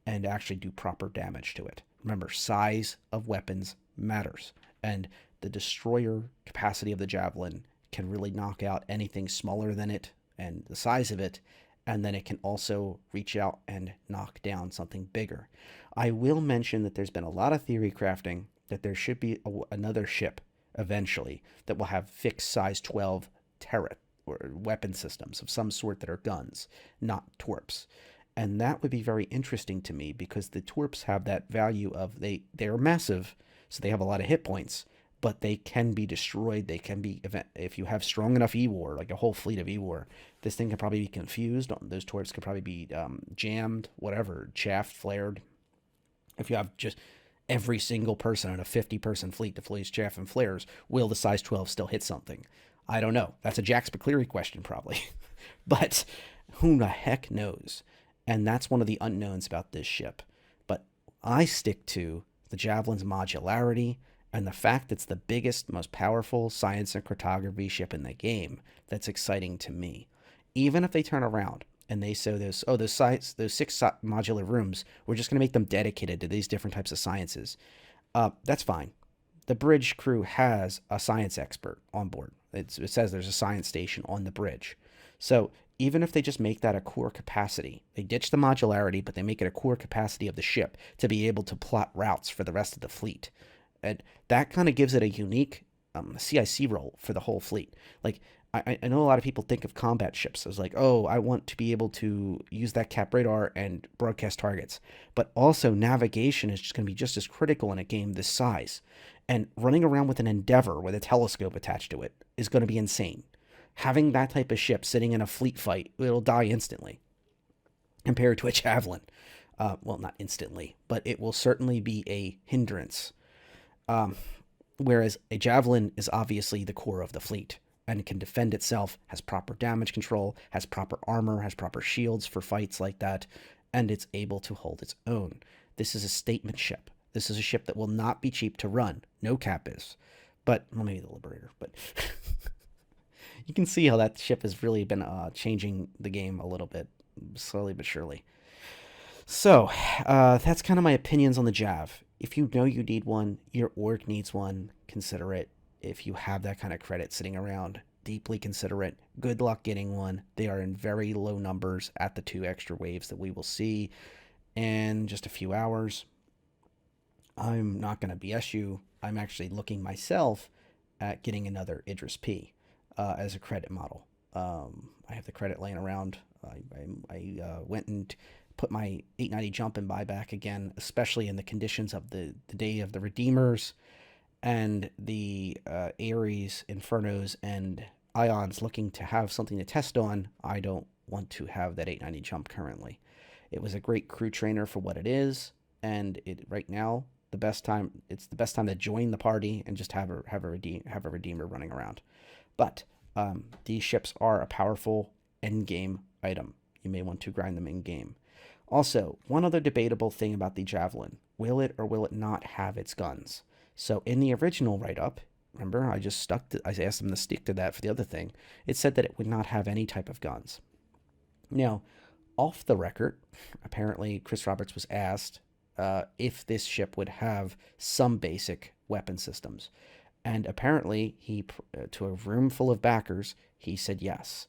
and actually do proper damage to it. Remember, size of weapons matters, and the destroyer capacity of the javelin can really knock out anything smaller than it and the size of it, and then it can also reach out and knock down something bigger. I will mention that there's been a lot of theory crafting that there should be another ship eventually that will have fixed size 12 turret or weapon systems of some sort that are guns, not torps. And that would be very interesting to me because the torps have that value of they're massive, so they have a lot of hit points, but they can be destroyed. They can be, if you have strong enough E-War, like a whole fleet of E-War, this thing can probably be confused. Those torps could probably be jammed, whatever, chaffed, flared. If you have just every single person in a 50-person fleet deploys chaff and flares, will the size 12 still hit something? I don't know. That's a Jax McCleary question, probably. But who the heck knows? And that's one of the unknowns about this ship. But I stick to the Javelin's modularity and the fact it's the biggest, most powerful science and cartography ship in the game. That's exciting to me. Even if they turn around and they say those 6 modular rooms, we're just going to make them dedicated to these different types of sciences. That's fine. The bridge crew has a science expert on board. It says there's a science station on the bridge. So even if they just make that a core capacity, they ditch the modularity, but they make it a core capacity of the ship to be able to plot routes for the rest of the fleet. And that kind of gives it a unique CIC role for the whole fleet. Like, I know a lot of people think of combat ships as like, oh, I want to be able to use that cap radar and broadcast targets. But also navigation is just going to be just as critical in a game this size. And running around with an Endeavor with a telescope attached to it is going to be insane. Having that type of ship sitting in a fleet fight, it'll die instantly compared to a javelin. Well, not instantly, but it will certainly be a hindrance. Whereas a javelin is obviously the core of the fleet and can defend itself, has proper damage control, has proper armor, has proper shields for fights like that, and it's able to hold its own. This is a statement ship. This is a ship that will not be cheap to run. No cap is. But, well, maybe the Liberator, but you can see how that ship has really been changing the game a little bit, slowly but surely. So, that's kind of my opinions on the Jav. If you know you need one, your org needs one, consider it. If you have that kind of credit sitting around, deeply consider it. Good luck getting one. They are in very low numbers at the 2 extra waves that we will see in just a few hours. I'm not going to BS you. I'm actually looking myself at getting another Idris-P as a credit model. I have the credit laying around. I went and put my 890 jump and buyback again, especially in the conditions of the day of the Redeemers and the Ares, Infernos, and Ions looking to have something to test on. I don't want to have that 890 jump currently. It was a great crew trainer for what it is, and right now it's the best time to join the party and just have a Redeemer running around. But these ships are a powerful end game item. You may want to grind them in game. Also, one other debatable thing about the Javelin: will it or will it not have its guns? So in the original write-up, remember, I asked them to stick to that for the other thing. It said that it would not have any type of guns. Now, off the record, apparently Chris Roberts was asked if this ship would have some basic weapon systems. And apparently, to a room full of backers, he said yes.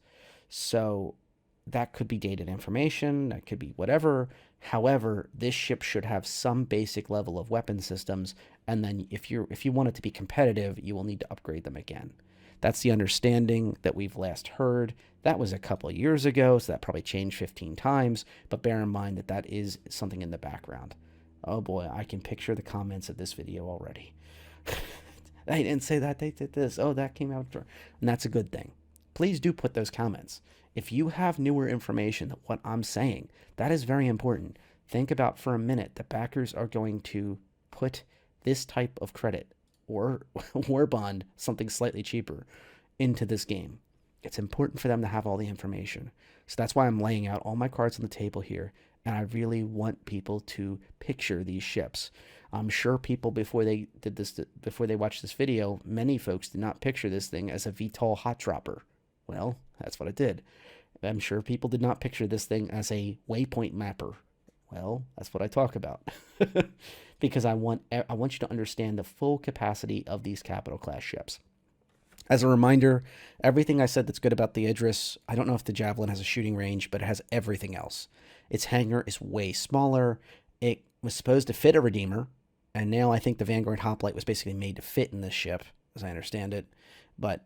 So that could be dated information, that could be whatever. However, this ship should have some basic level of weapon systems, and then if you want it to be competitive, you will need to upgrade them again. That's the understanding that we've last heard. That was a couple of years ago, so that probably changed 15 times, but bear in mind that that is something in the background. Oh boy, I can picture the comments of this video already. They didn't say that, they did this. Oh, that came out. And that's a good thing. Please do put those comments. If you have newer information than what I'm saying, that is very important. Think about for a minute the backers are going to put this type of credit or war bond, something slightly cheaper, into this game. It's important for them to have all the information. So that's why I'm laying out all my cards on the table here. And I really want people to picture these ships. I'm sure people before they watched this video, many folks did not picture this thing as a VTOL hot dropper. Well, that's what I did. I'm sure people did not picture this thing as a waypoint mapper. Well, that's what I talk about. Because I want you to understand the full capacity of these capital class ships. As a reminder, everything I said that's good about the Idris, I don't know if the Javelin has a shooting range, but it has everything else. Its hangar is way smaller. It was supposed to fit a Redeemer, and now I think the Vanguard Hoplite was basically made to fit in this ship, as I understand it. But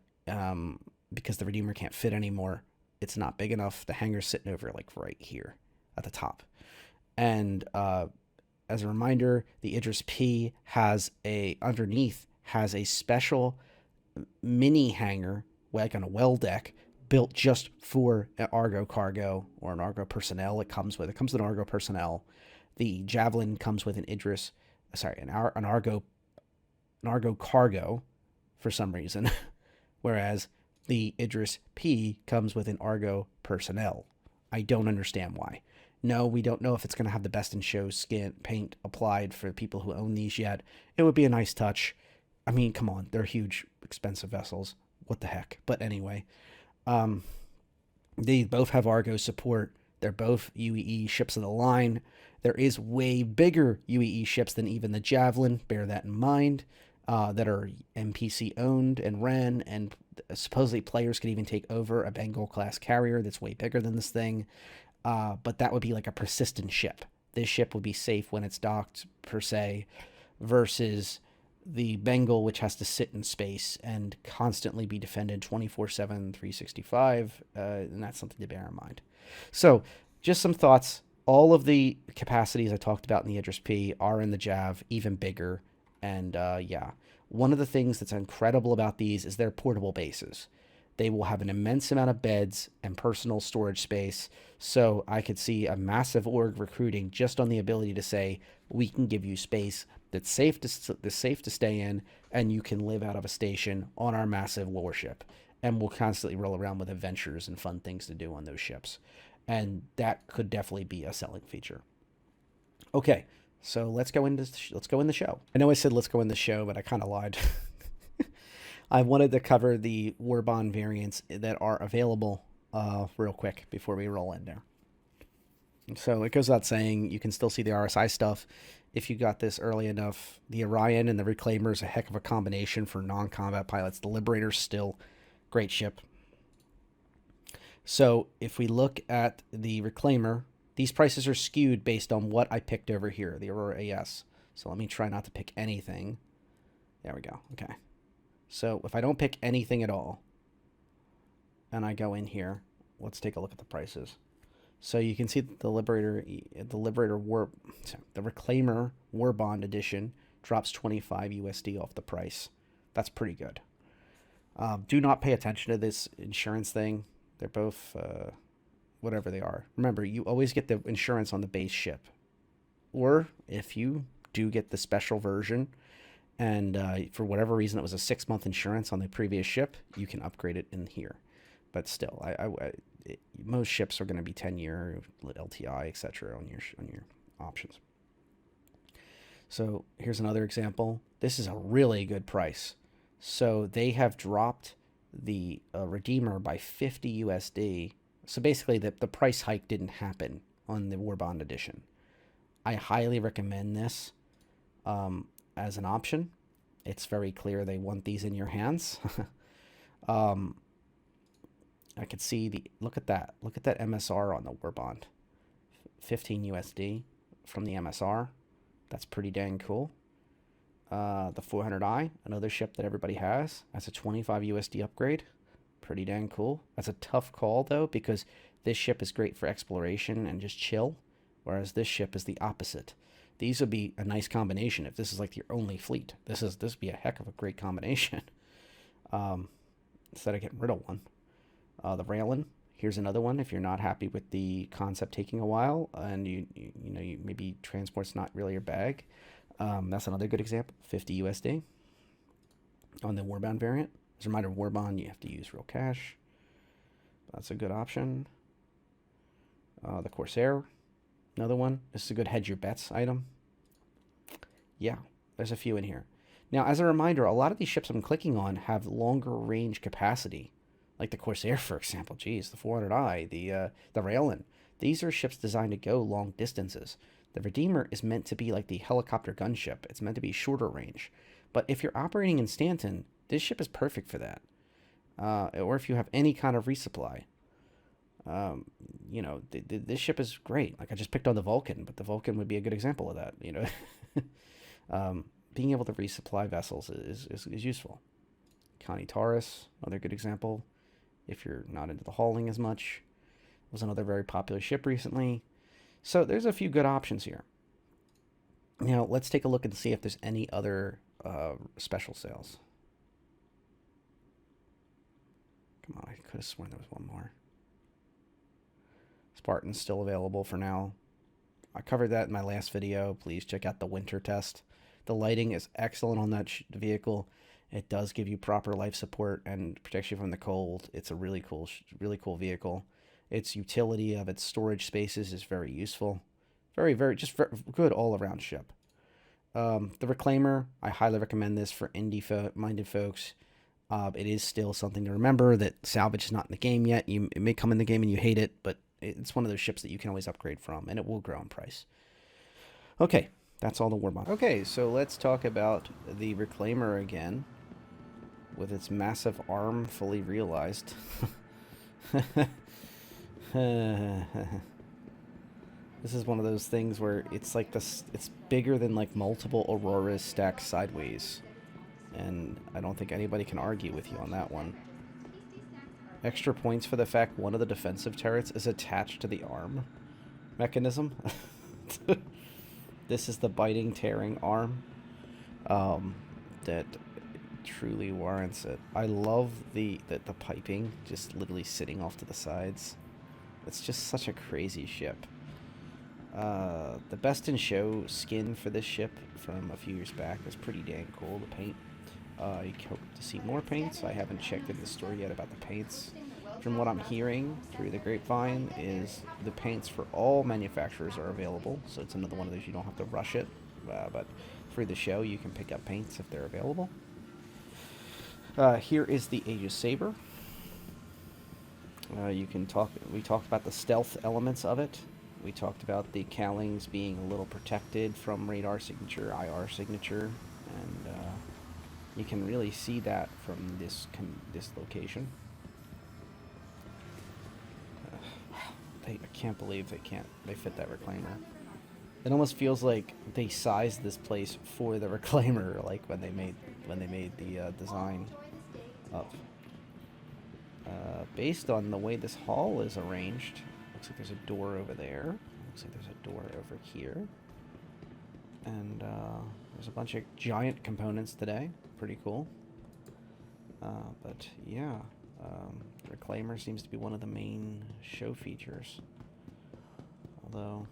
because the Redeemer can't fit anymore, it's not big enough. The hangar's sitting over like right here at the top. And as a reminder, the Idris-P underneath has a special mini hangar, like on a well deck, built just for an Argo cargo or an Argo personnel. It comes with an Argo personnel. The Javelin comes with an Argo cargo for some reason, whereas the Idris-P comes with an Argo personnel. I don't understand why. No, we don't know if it's going to have the best in show skin paint applied for people who own these yet. It would be a nice touch. I mean, come on, they're huge, expensive vessels. What the heck? But anyway, they both have Argo support. They're both UEE ships of the line. There is way bigger UEE ships than even the Javelin. Bear that in mind. That are NPC owned and ran, and supposedly players could even take over a Bengal class carrier that's way bigger than this thing. But that would be like a persistent ship. This ship would be safe when it's docked, per se, versus the Bengal, which has to sit in space and constantly be defended 24/7, 365, and that's something to bear in mind. So, just some thoughts. All of the capacities I talked about in the Idris-P are in the Jav, even bigger. And yeah, one of the things that's incredible about these is their portable bases. They will have an immense amount of beds and personal storage space. So I could see a massive org recruiting just on the ability to say, we can give you space that's safe to stay in, and you can live out of a station on our massive warship. And we'll constantly roll around with adventures and fun things to do on those ships. And that could definitely be a selling feature. Okay, so let's go in the show. I know I said let's go in the show, but I kind of lied. I wanted to cover the Warbond variants that are available real quick before we roll in there. So it goes without saying, you can still see the RSI stuff if you got this early enough. The Orion and the Reclaimer is a heck of a combination for non-combat pilots. The Liberator's still great ship. So if we look at the Reclaimer, these prices are skewed based on what I picked over here, the Aurora AS. So let me try not to pick anything. There we go. Okay. So if I don't pick anything at all, and I go in here, let's take a look at the prices. So you can see the Reclaimer War Bond Edition drops 25 USD off the price. That's pretty good. Do not pay attention to this insurance thing. They're both whatever they are. Remember, you always get the insurance on the base ship. Or if you do get the special version, and for whatever reason it was a 6-month insurance on the previous ship, you can upgrade it in here. But still, most ships are going to be 10-year LTI, etc. on your options. So here's another example. This is a really good price. So they have dropped the Redeemer by 50 USD. So basically, the price hike didn't happen on the Warbond Edition. I highly recommend this as an option. It's very clear they want these in your hands. I could see look at that MSR on the Warbond. 15 USD from the MSR. That's pretty dang cool. The 400i, another ship that everybody has. That's a 25 USD upgrade. Pretty dang cool. That's a tough call, though, because this ship is great for exploration and just chill, whereas this ship is the opposite. These would be a nice combination if this is like your only fleet. This would be a heck of a great combination. Instead of getting rid of one. The Raelin, Here's another one. If you're not happy with the concept taking a while and you maybe transport's not really your bag, that's another good example. 50 USD on the Warbound variant. As a reminder, Warbond, you have to use real cash. That's a good option. The Corsair, another one. This is a good hedge your bets item. Yeah, there's a few in here. Now, as a reminder, a lot of these ships I'm clicking on have longer range capacity. Like the Corsair, for example. Geez, the 400i, the Raelin. These are ships designed to go long distances. The Redeemer is meant to be like the helicopter gunship. It's meant to be shorter range. But if you're operating in Stanton, this ship is perfect for that. Or if you have any kind of resupply. This ship is great. Like I just picked on the Vulcan, but the Vulcan would be a good example of that. Being able to resupply vessels is useful. Connie Taurus, another good example. If you're not into the hauling as much, was another very popular ship recently. So there's a few good options here. Now let's take a look and see if there's any other special sales. Come on, I could have sworn there was one more. Spartan's still available for now. I covered that in my last video. Please check out the winter test. The lighting is excellent on that vehicle. It does give you proper life support and protects you from the cold. It's a really cool vehicle. Its utility of its storage spaces is very useful. Very good all-around ship. The Reclaimer, I highly recommend this for indie-minded folks. It is still something to remember that salvage is not in the game yet. It may come in the game and you hate it, but it's one of those ships that you can always upgrade from, and it will grow in price. Okay, that's all the Warbond. Okay, so let's talk about the Reclaimer again, with its massive arm fully realized. This is one of those things where it's like this. It's bigger than like multiple Auroras stacked sideways, and I don't think anybody can argue with you on that one. Extra points for the fact one of the defensive turrets is attached to the arm mechanism. This is the biting, tearing arm that truly warrants it. I love the piping just literally sitting off to the sides. It's just such a crazy ship. The best in show skin for this ship from a few years back was pretty dang cool. The paint. I hope to see more paints. I haven't checked in the store yet about the paints. From what I'm hearing through the grapevine is the paints for all manufacturers are available. So it's another one of those you don't have to rush it. But through the show you can pick up paints if they're available. Here is the Aegis Saber. We talked about the stealth elements of it. We talked about the cowlings being a little protected from radar signature, IR signature, and you can really see that from this location. I can't believe they fit that Reclaimer. It almost feels like they sized this place for the Reclaimer, like when they made the design up. Based on the way this hall is arranged, looks like there's a door over there. Looks like there's a door over here. And there's a bunch of giant components today. Pretty cool. But yeah, Reclaimer seems to be one of the main show features. Although,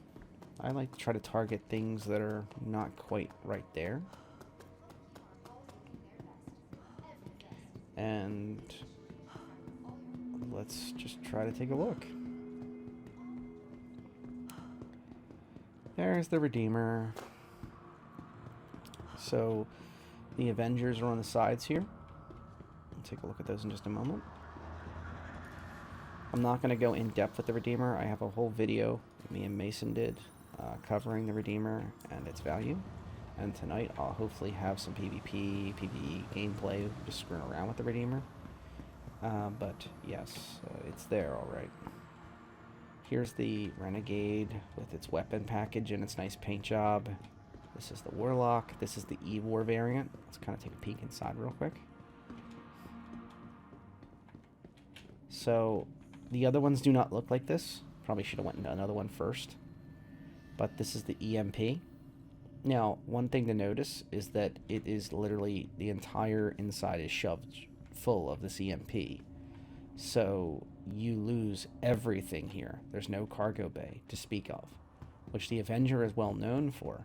I like to try to target things that are not quite right there. And let's just try to take a look. There's the Redeemer. So the Avengers are on the sides here. We'll take a look at those in just a moment. I'm not going to go in depth with the Redeemer. I have a whole video me and Mason did covering the Redeemer and its value. And tonight I'll hopefully have some PvP, PvE gameplay, just screwing around with the Redeemer. But yes, it's there all right. Here's the Renegade with its weapon package and its nice paint job. This is the Warlock. This is the E-War variant. Let's kind of take a peek inside real quick. So the other ones do not look like this. Probably should have went into another one first. But this is the EMP. Now, one thing to notice is that it is literally the entire inside is shoved full of this EMP. So you lose everything here. There's no cargo bay to speak of, which the Avenger is well known for.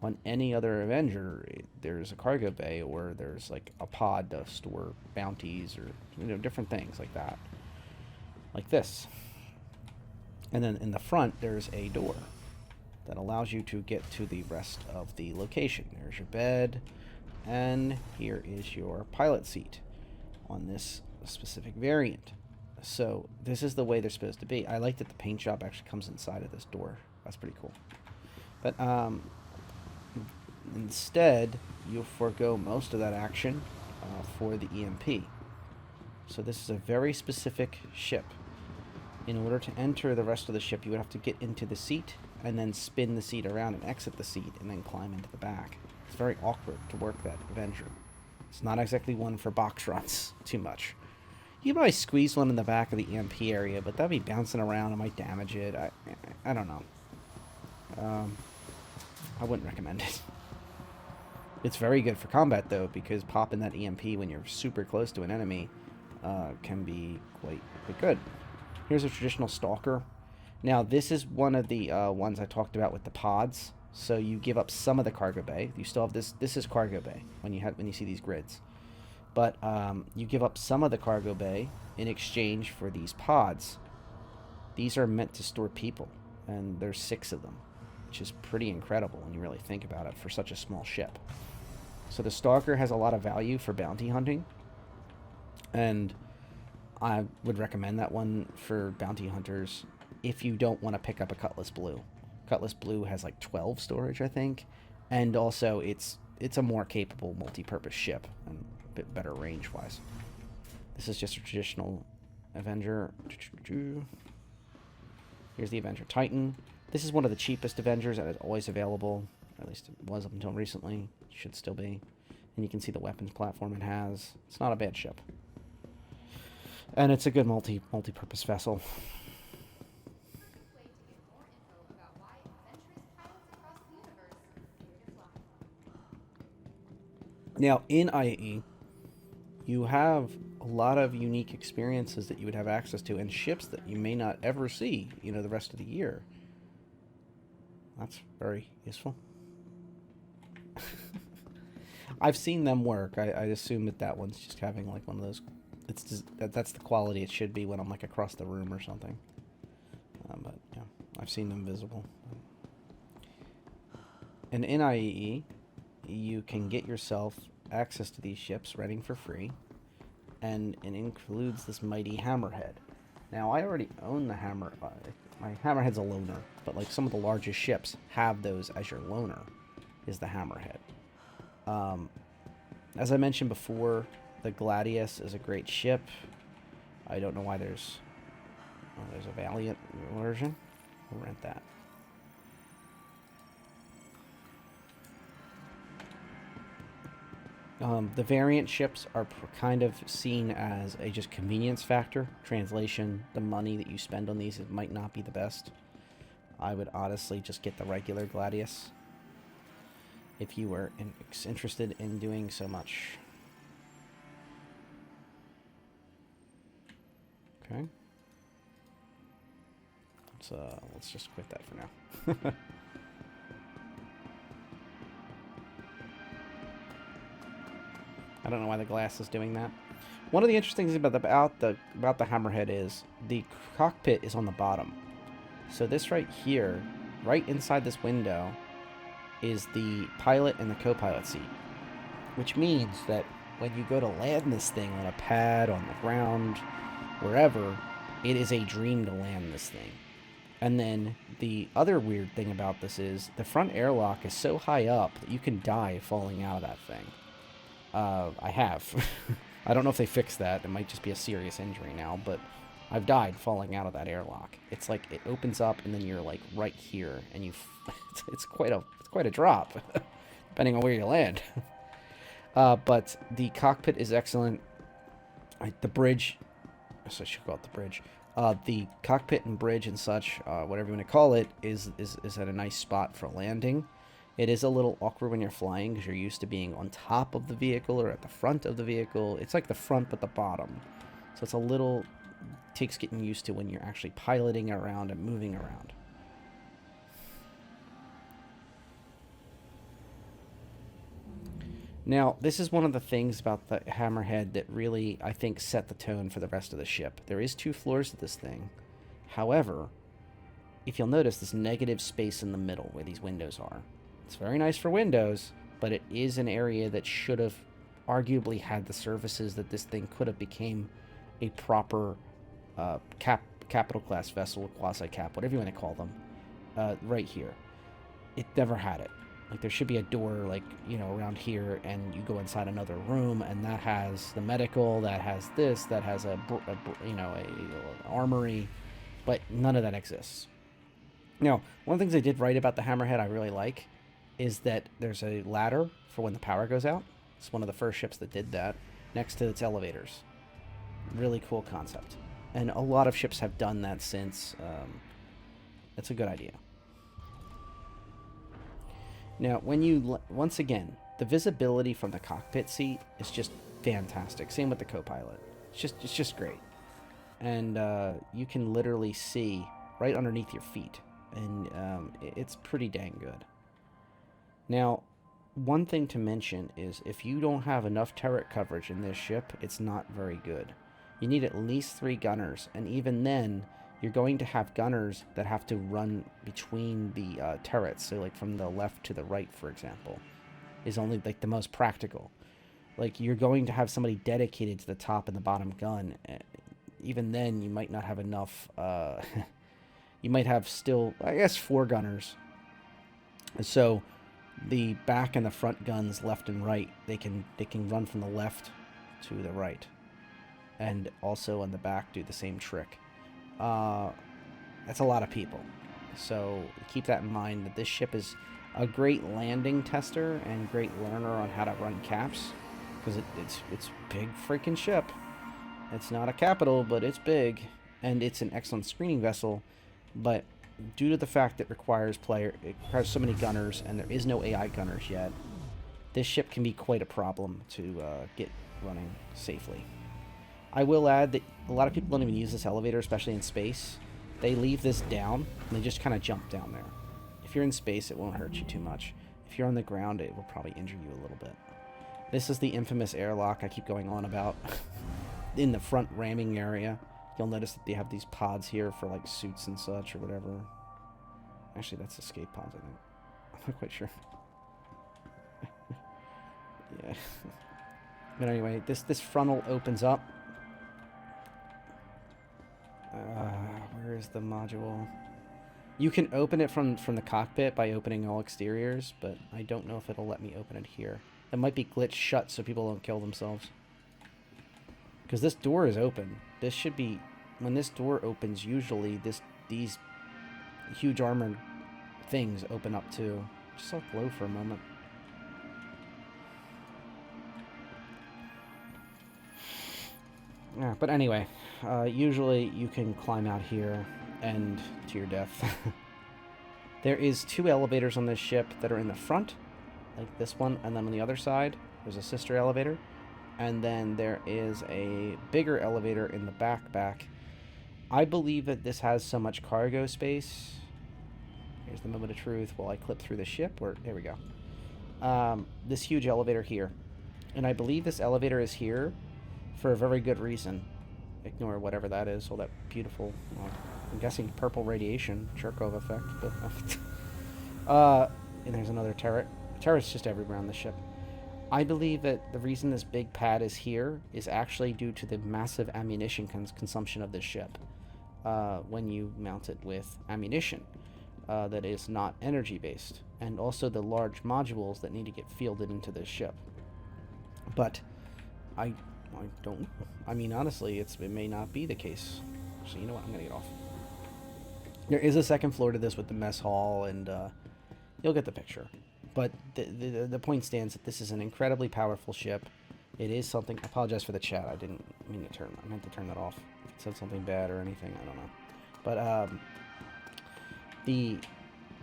On any other Avenger, there's a cargo bay, or there's like a pod to store bounties, or different things like that, like this. And then in the front, there's a door that allows you to get to the rest of the location. There's your bed, and here is your pilot seat on this specific variant. So this is the way they're supposed to be. I like that the paint job actually comes inside of this door. That's pretty cool. But instead, you'll forego most of that action for the EMP. So this is a very specific ship. In order to enter the rest of the ship, you would have to get into the seat and then spin the seat around and exit the seat and then climb into the back. It's very awkward to work that Avenger. It's not exactly one for box runs too much. You can probably squeeze one in the back of the EMP area, but that'd be bouncing around. It might damage it. I don't know. I wouldn't recommend it. It's very good for combat, though, because popping that EMP when you're super close to an enemy can be quite good. Here's a traditional Stalker. Now, this is one of the ones I talked about with the pods. So you give up some of the cargo bay. You still have this. This is cargo bay when you see these grids. But you give up some of the cargo bay in exchange for these pods. These are meant to store people, and there's 6 of them, which is pretty incredible when you really think about it for such a small ship. So the Stalker has a lot of value for bounty hunting, and I would recommend that one for bounty hunters if you don't want to pick up a Cutlass Blue. Cutlass Blue has like 12 storage, I think, and also it's a more capable multi-purpose ship and a bit better range-wise. This is just a traditional Avenger. Here's the Avenger Titan. This is one of the cheapest Avengers that is always available. At least it was up until recently. Should still be. And you can see the weapons platform it has. It's not a bad ship. And it's a good multi-purpose vessel. Now, in IAE, you have a lot of unique experiences that you would have access to, and ships that you may not ever see, the rest of the year. That's very useful. I've seen them work. I assume that one's just having like one of those. That's the quality it should be when I'm like across the room or something. But yeah, I've seen them visible. And in IAE, you can get yourself access to these ships renting for free, and it includes this mighty Hammerhead. Now, I already own the Hammer. My Hammerhead's a loaner, but like some of the largest ships have those as your loaner, is the Hammerhead. As I mentioned before, the Gladius is a great ship. I don't know why there's a Valiant version. We'll rent that. The variant ships are kind of seen as a just convenience factor. Translation, the money that you spend on these, it might not be the best. I would honestly just get the regular Gladius if you were interested in doing so much. Okay. Let's just quit that for now. I don't know why the glass is doing that. One of the interesting things about the Hammerhead is the cockpit is on the bottom. So this right here, right inside this window, is the pilot and the co-pilot seat. Which means that when you go to land this thing on a pad, on the ground, wherever, it is a dream to land this thing. And then the other weird thing about this is the front airlock is so high up that you can die falling out of that thing. I have. I don't know if they fixed that. It might just be a serious injury now, but I've died falling out of that airlock. It's like it opens up and then you're like right here, and it's quite a drop, depending on where you land. But the cockpit is excellent. The bridge, so I should call it the bridge. The cockpit and bridge and such, whatever you want to call it, is at a nice spot for landing. It is a little awkward when you're flying because you're used to being on top of the vehicle or at the front of the vehicle. It's like the front but the bottom. So it's a little takes getting used to when you're actually piloting around and moving around. Now, this is one of the things about the Hammerhead that really, I think, set the tone for the rest of the ship. There is 2 floors to this thing. However, if you'll notice, this negative space in the middle where these windows are. It's very nice for windows, but it is an area that should have arguably had the services that this thing could have became a proper capital class vessel, quasi cap, whatever you want to call them, right here. It never had it. Like, there should be a door, like, you know, around here, and you go inside another room, and that has the medical, that has this, that has a armory, but none of that exists. Now, one of the things they did right about the Hammerhead I really like is that there's a ladder for when the power goes out. It's one of the first ships that did that, next to its elevators. Really cool concept. And a lot of ships have done that since. It's a good idea. Now, when you, once again, the visibility from the cockpit seat is just fantastic. Same with the co-pilot. It's just great. And you can literally see right underneath your feet. And it's pretty dang good. Now, one thing to mention is if you don't have enough turret coverage in this ship, it's not very good. You need at least 3 gunners, and even then, you're going to have gunners that have to run between the turrets. So, like, from the left to the right, for example, is only, like, the most practical. Like, you're going to have somebody dedicated to the top and the bottom gun. Even then, you might not have enough. You might have still, I guess, 4 gunners. So, the back and the front guns, left and right, they can run from the left to the right, and also on the back do the same trick. That's a lot of people, so keep that in mind, that this ship is a great landing tester and great learner on how to run caps, because it's big freaking ship. It's not a capital, but it's big, and it's an excellent screening vessel, but due to the fact that it requires so many gunners, and there is no AI gunners yet, this ship can be quite a problem to get running safely. I will add that a lot of people don't even use this elevator, especially in space. They leave this down, and they just kind of jump down there. If you're in space, it won't hurt you too much. If you're on the ground, it will probably injure you a little bit. This is the infamous airlock I keep going on about. In the front ramming area, you'll notice that they have these pods here for, like, suits and such, or whatever. Actually, that's escape pods, I think. I'm not quite sure. Yeah. But anyway, this frontal opens up. Where is the module? You can open it from the cockpit by opening all exteriors, but I don't know if it'll let me open it here. It might be glitched shut so people don't kill themselves. Because this door is open. This should be... When this door opens, usually these huge armored things open up too. Just saw it glow for a moment. Yeah, but anyway, usually you can climb out here and to your death. There is 2 elevators on this ship that are in the front, like this one, and then on the other side, there's a sister elevator. And then there is a bigger elevator in the back. I believe that this has so much cargo space. Here's the moment of truth while I clip through the ship. There we go. This huge elevator here. And I believe this elevator is here for a very good reason. Ignore whatever that is. All that beautiful, I'm guessing purple radiation, Chekhov effect. But, and there's another turret. Turret's just everywhere on the ship. I believe that the reason this big pad is here is actually due to the massive ammunition consumption of this ship. When you mount it with ammunition that is not energy-based. And also the large modules that need to get fielded into this ship. But I don't... I mean, honestly, it may not be the case. So you know what? I'm going to get off. There is a second floor to this with the mess hall, and you'll get the picture. But the point stands that this is an incredibly powerful ship. It is something... I apologize for the chat. I didn't mean to turn... I meant to turn that off. If it said something bad or anything, I don't know. But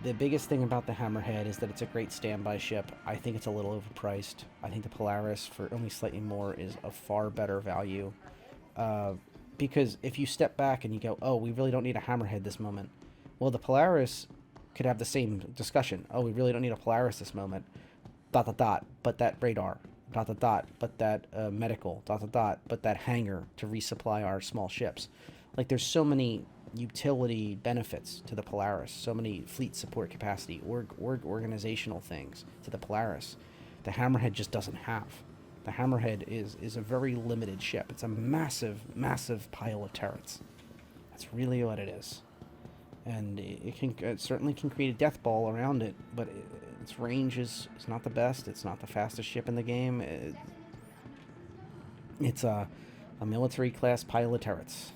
the biggest thing about the Hammerhead is that it's a great standby ship. I think it's a little overpriced. I think the Polaris, for only slightly more, is a far better value. because if you step back and you go, oh, we really don't need a hammerhead this moment. Well, the Polaris could have the same discussion. Oh, we really don't need a Polaris this moment. ... But that radar. ... But that medical. ... But that hangar to resupply our small ships. Like, there's so many utility benefits to the Polaris. So many fleet support capacity, organizational things to the Polaris. The Hammerhead just doesn't have. The Hammerhead is a very limited ship. It's a massive, massive pile of turrets. That's really what it is. And it certainly can create a death ball around it, but its range is not the best. It's not the fastest ship in the game. It's a military class pile of turrets.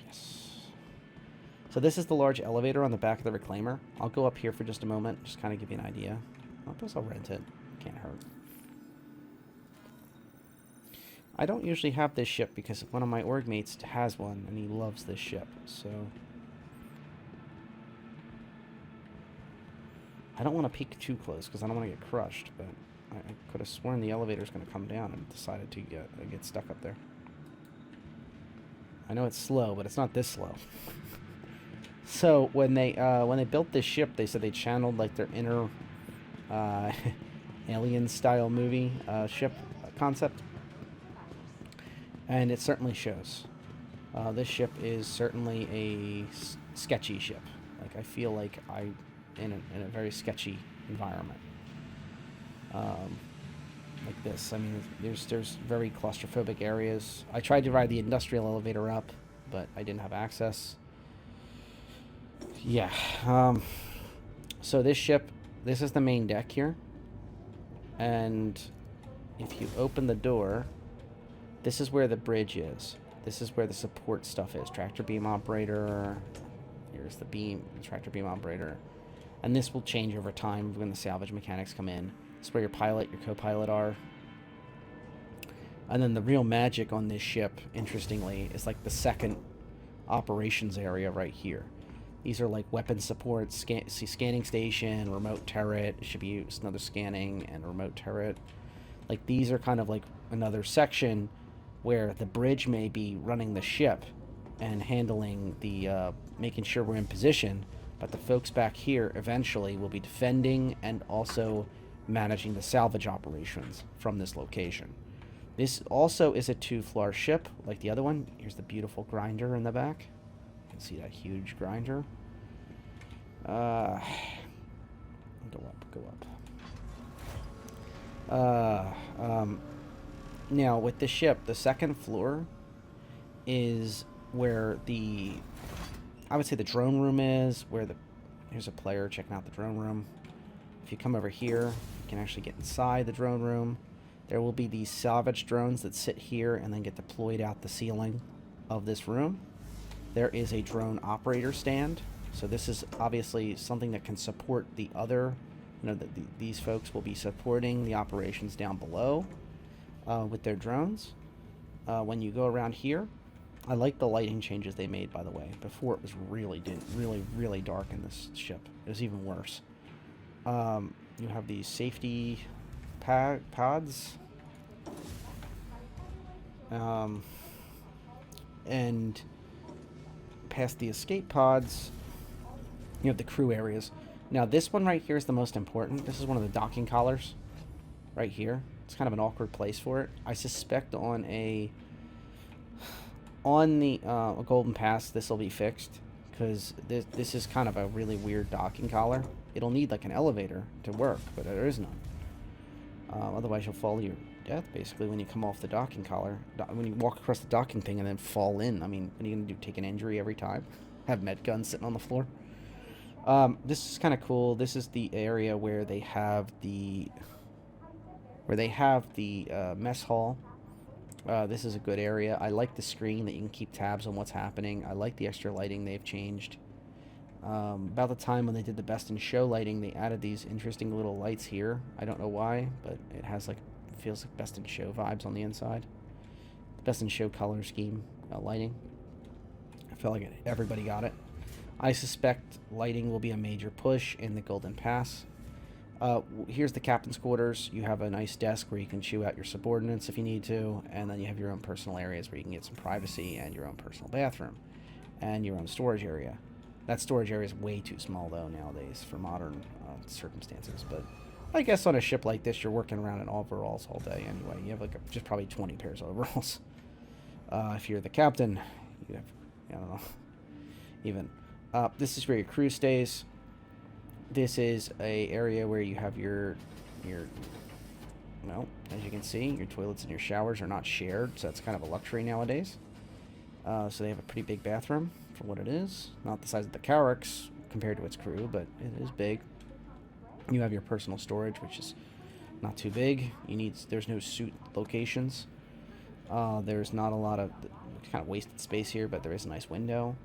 Yes. So this is the large elevator on the back of the Reclaimer. I'll go up here for just a moment, just kind of give you an idea. I guess I'll rent it. Can't hurt. I don't usually have this ship because one of my org mates has one, and he loves this ship, so... I don't want to peek too close because I don't want to get crushed, but I could have sworn the elevator's going to come down and decided to get stuck up there. I know it's slow, but it's not this slow. So when they built this ship, they said they channeled like their inner alien-style movie ship concept, and it certainly shows. This ship is certainly a sketchy ship. Like, I feel like I'm in a very sketchy environment. Like this. I mean, there's very claustrophobic areas. I tried to ride the industrial elevator up, but I didn't have access. Yeah. So this ship, this is the main deck here. And if you open the door, this is where the bridge is. This is where the support stuff is. Tractor beam operator. Here's the tractor beam operator. And this will change over time when the salvage mechanics come in. This is where your pilot, your co-pilot are. And then the real magic on this ship, interestingly, is like the second operations area right here. These are like weapon support, scanning station, remote turret. It should be another scanning and remote turret. Like, these are kind of like another section where the bridge may be running the ship and handling the making sure we're in position, but the folks back here eventually will be defending and also managing the salvage operations from this location. This also is a 2-floor ship like the other one. Here's the beautiful grinder in the back. You can see that huge grinder. Go up. Now, with the ship, the second floor is where I would say the drone room is, here's a player checking out the drone room. If you come over here, you can actually get inside the drone room. There will be these salvage drones that sit here and then get deployed out the ceiling of this room. There is a drone operator stand. So this is obviously something that can support the other, these folks will be supporting the operations down below with their drones. When you go around here, I like the lighting changes they made, by the way. Before it was really dark in this ship. It was even worse. You have these safety pods. And past the escape pods, you have the crew areas. Now, this one right here is the most important. This is one of the docking collars right here. It's kind of an awkward place for it. I suspect on the Golden Pass, this will be fixed, because this is kind of a really weird docking collar. It'll need like an elevator to work, but there is none. Otherwise, you'll fall to your death, basically, when you come off the docking collar. When you walk across the docking thing and then fall in. I mean, what are you going to do, take an injury every time? Have med guns sitting on the floor? This is kind of cool. This is the area where they have the mess hall. This is a good area. I like the screen that you can keep tabs on what's happening. I like the extra lighting they've changed. About the time when they did the best in show lighting, they added these interesting little lights here. I don't know why, but it has feels like best in show vibes on the inside. Best in show color scheme lighting. I feel like everybody got it. I suspect lighting will be a major push in the Golden Pass. Here's the captain's quarters. You have a nice desk where you can chew out your subordinates if you need to, and then you have your own personal areas where you can get some privacy and your own personal bathroom and your own storage area. That storage area is way too small, though, nowadays for modern circumstances. But I guess on a ship like this, you're working around in overalls all day anyway. You have like just probably 20 pairs of overalls. If you're the captain, you have, I don't know, even. This is where your crew stays. This is a area where you have your, well, as you can see, your toilets and your showers are not shared, so that's kind of a luxury nowadays. So they have a pretty big bathroom for what it is. Not the size of the Carrack's compared to its crew, but it is big. You have your personal storage, which is not too big. There's no suit locations. There's not a lot of kind of wasted space here, but there is a nice window.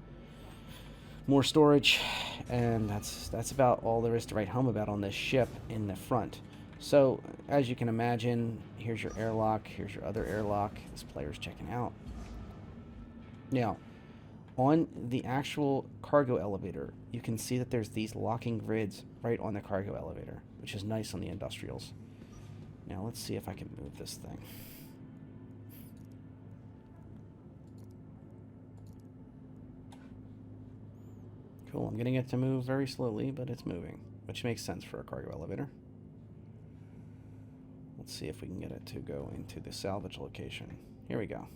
More storage, and that's about all there is to write home about on this ship in the front. So, as you can imagine, here's your airlock, here's your other airlock. This player's checking out. Now, on the actual cargo elevator, you can see that there's these locking grids right on the cargo elevator, which is nice on the industrials. Now, let's see if I can move this thing. Cool, I'm getting it to move very slowly, but it's moving, which makes sense for a cargo elevator. Let's see if we can get it to go into the salvage location. Here we go.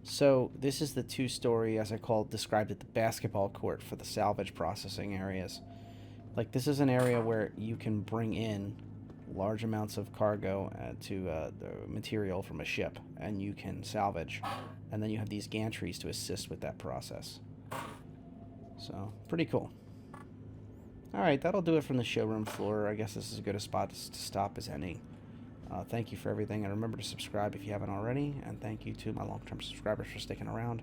So this is the two-story, as I described it, the basketball court for the salvage processing areas. Like, this is an area where you can bring in large amounts of cargo the material from a ship, and you can salvage. And then you have these gantries to assist with that process. So, pretty cool. Alright, that'll do it from the showroom floor. I guess this is as good a spot to stop as any. Thank you for everything, and remember to subscribe if you haven't already, and thank you to my long-term subscribers for sticking around.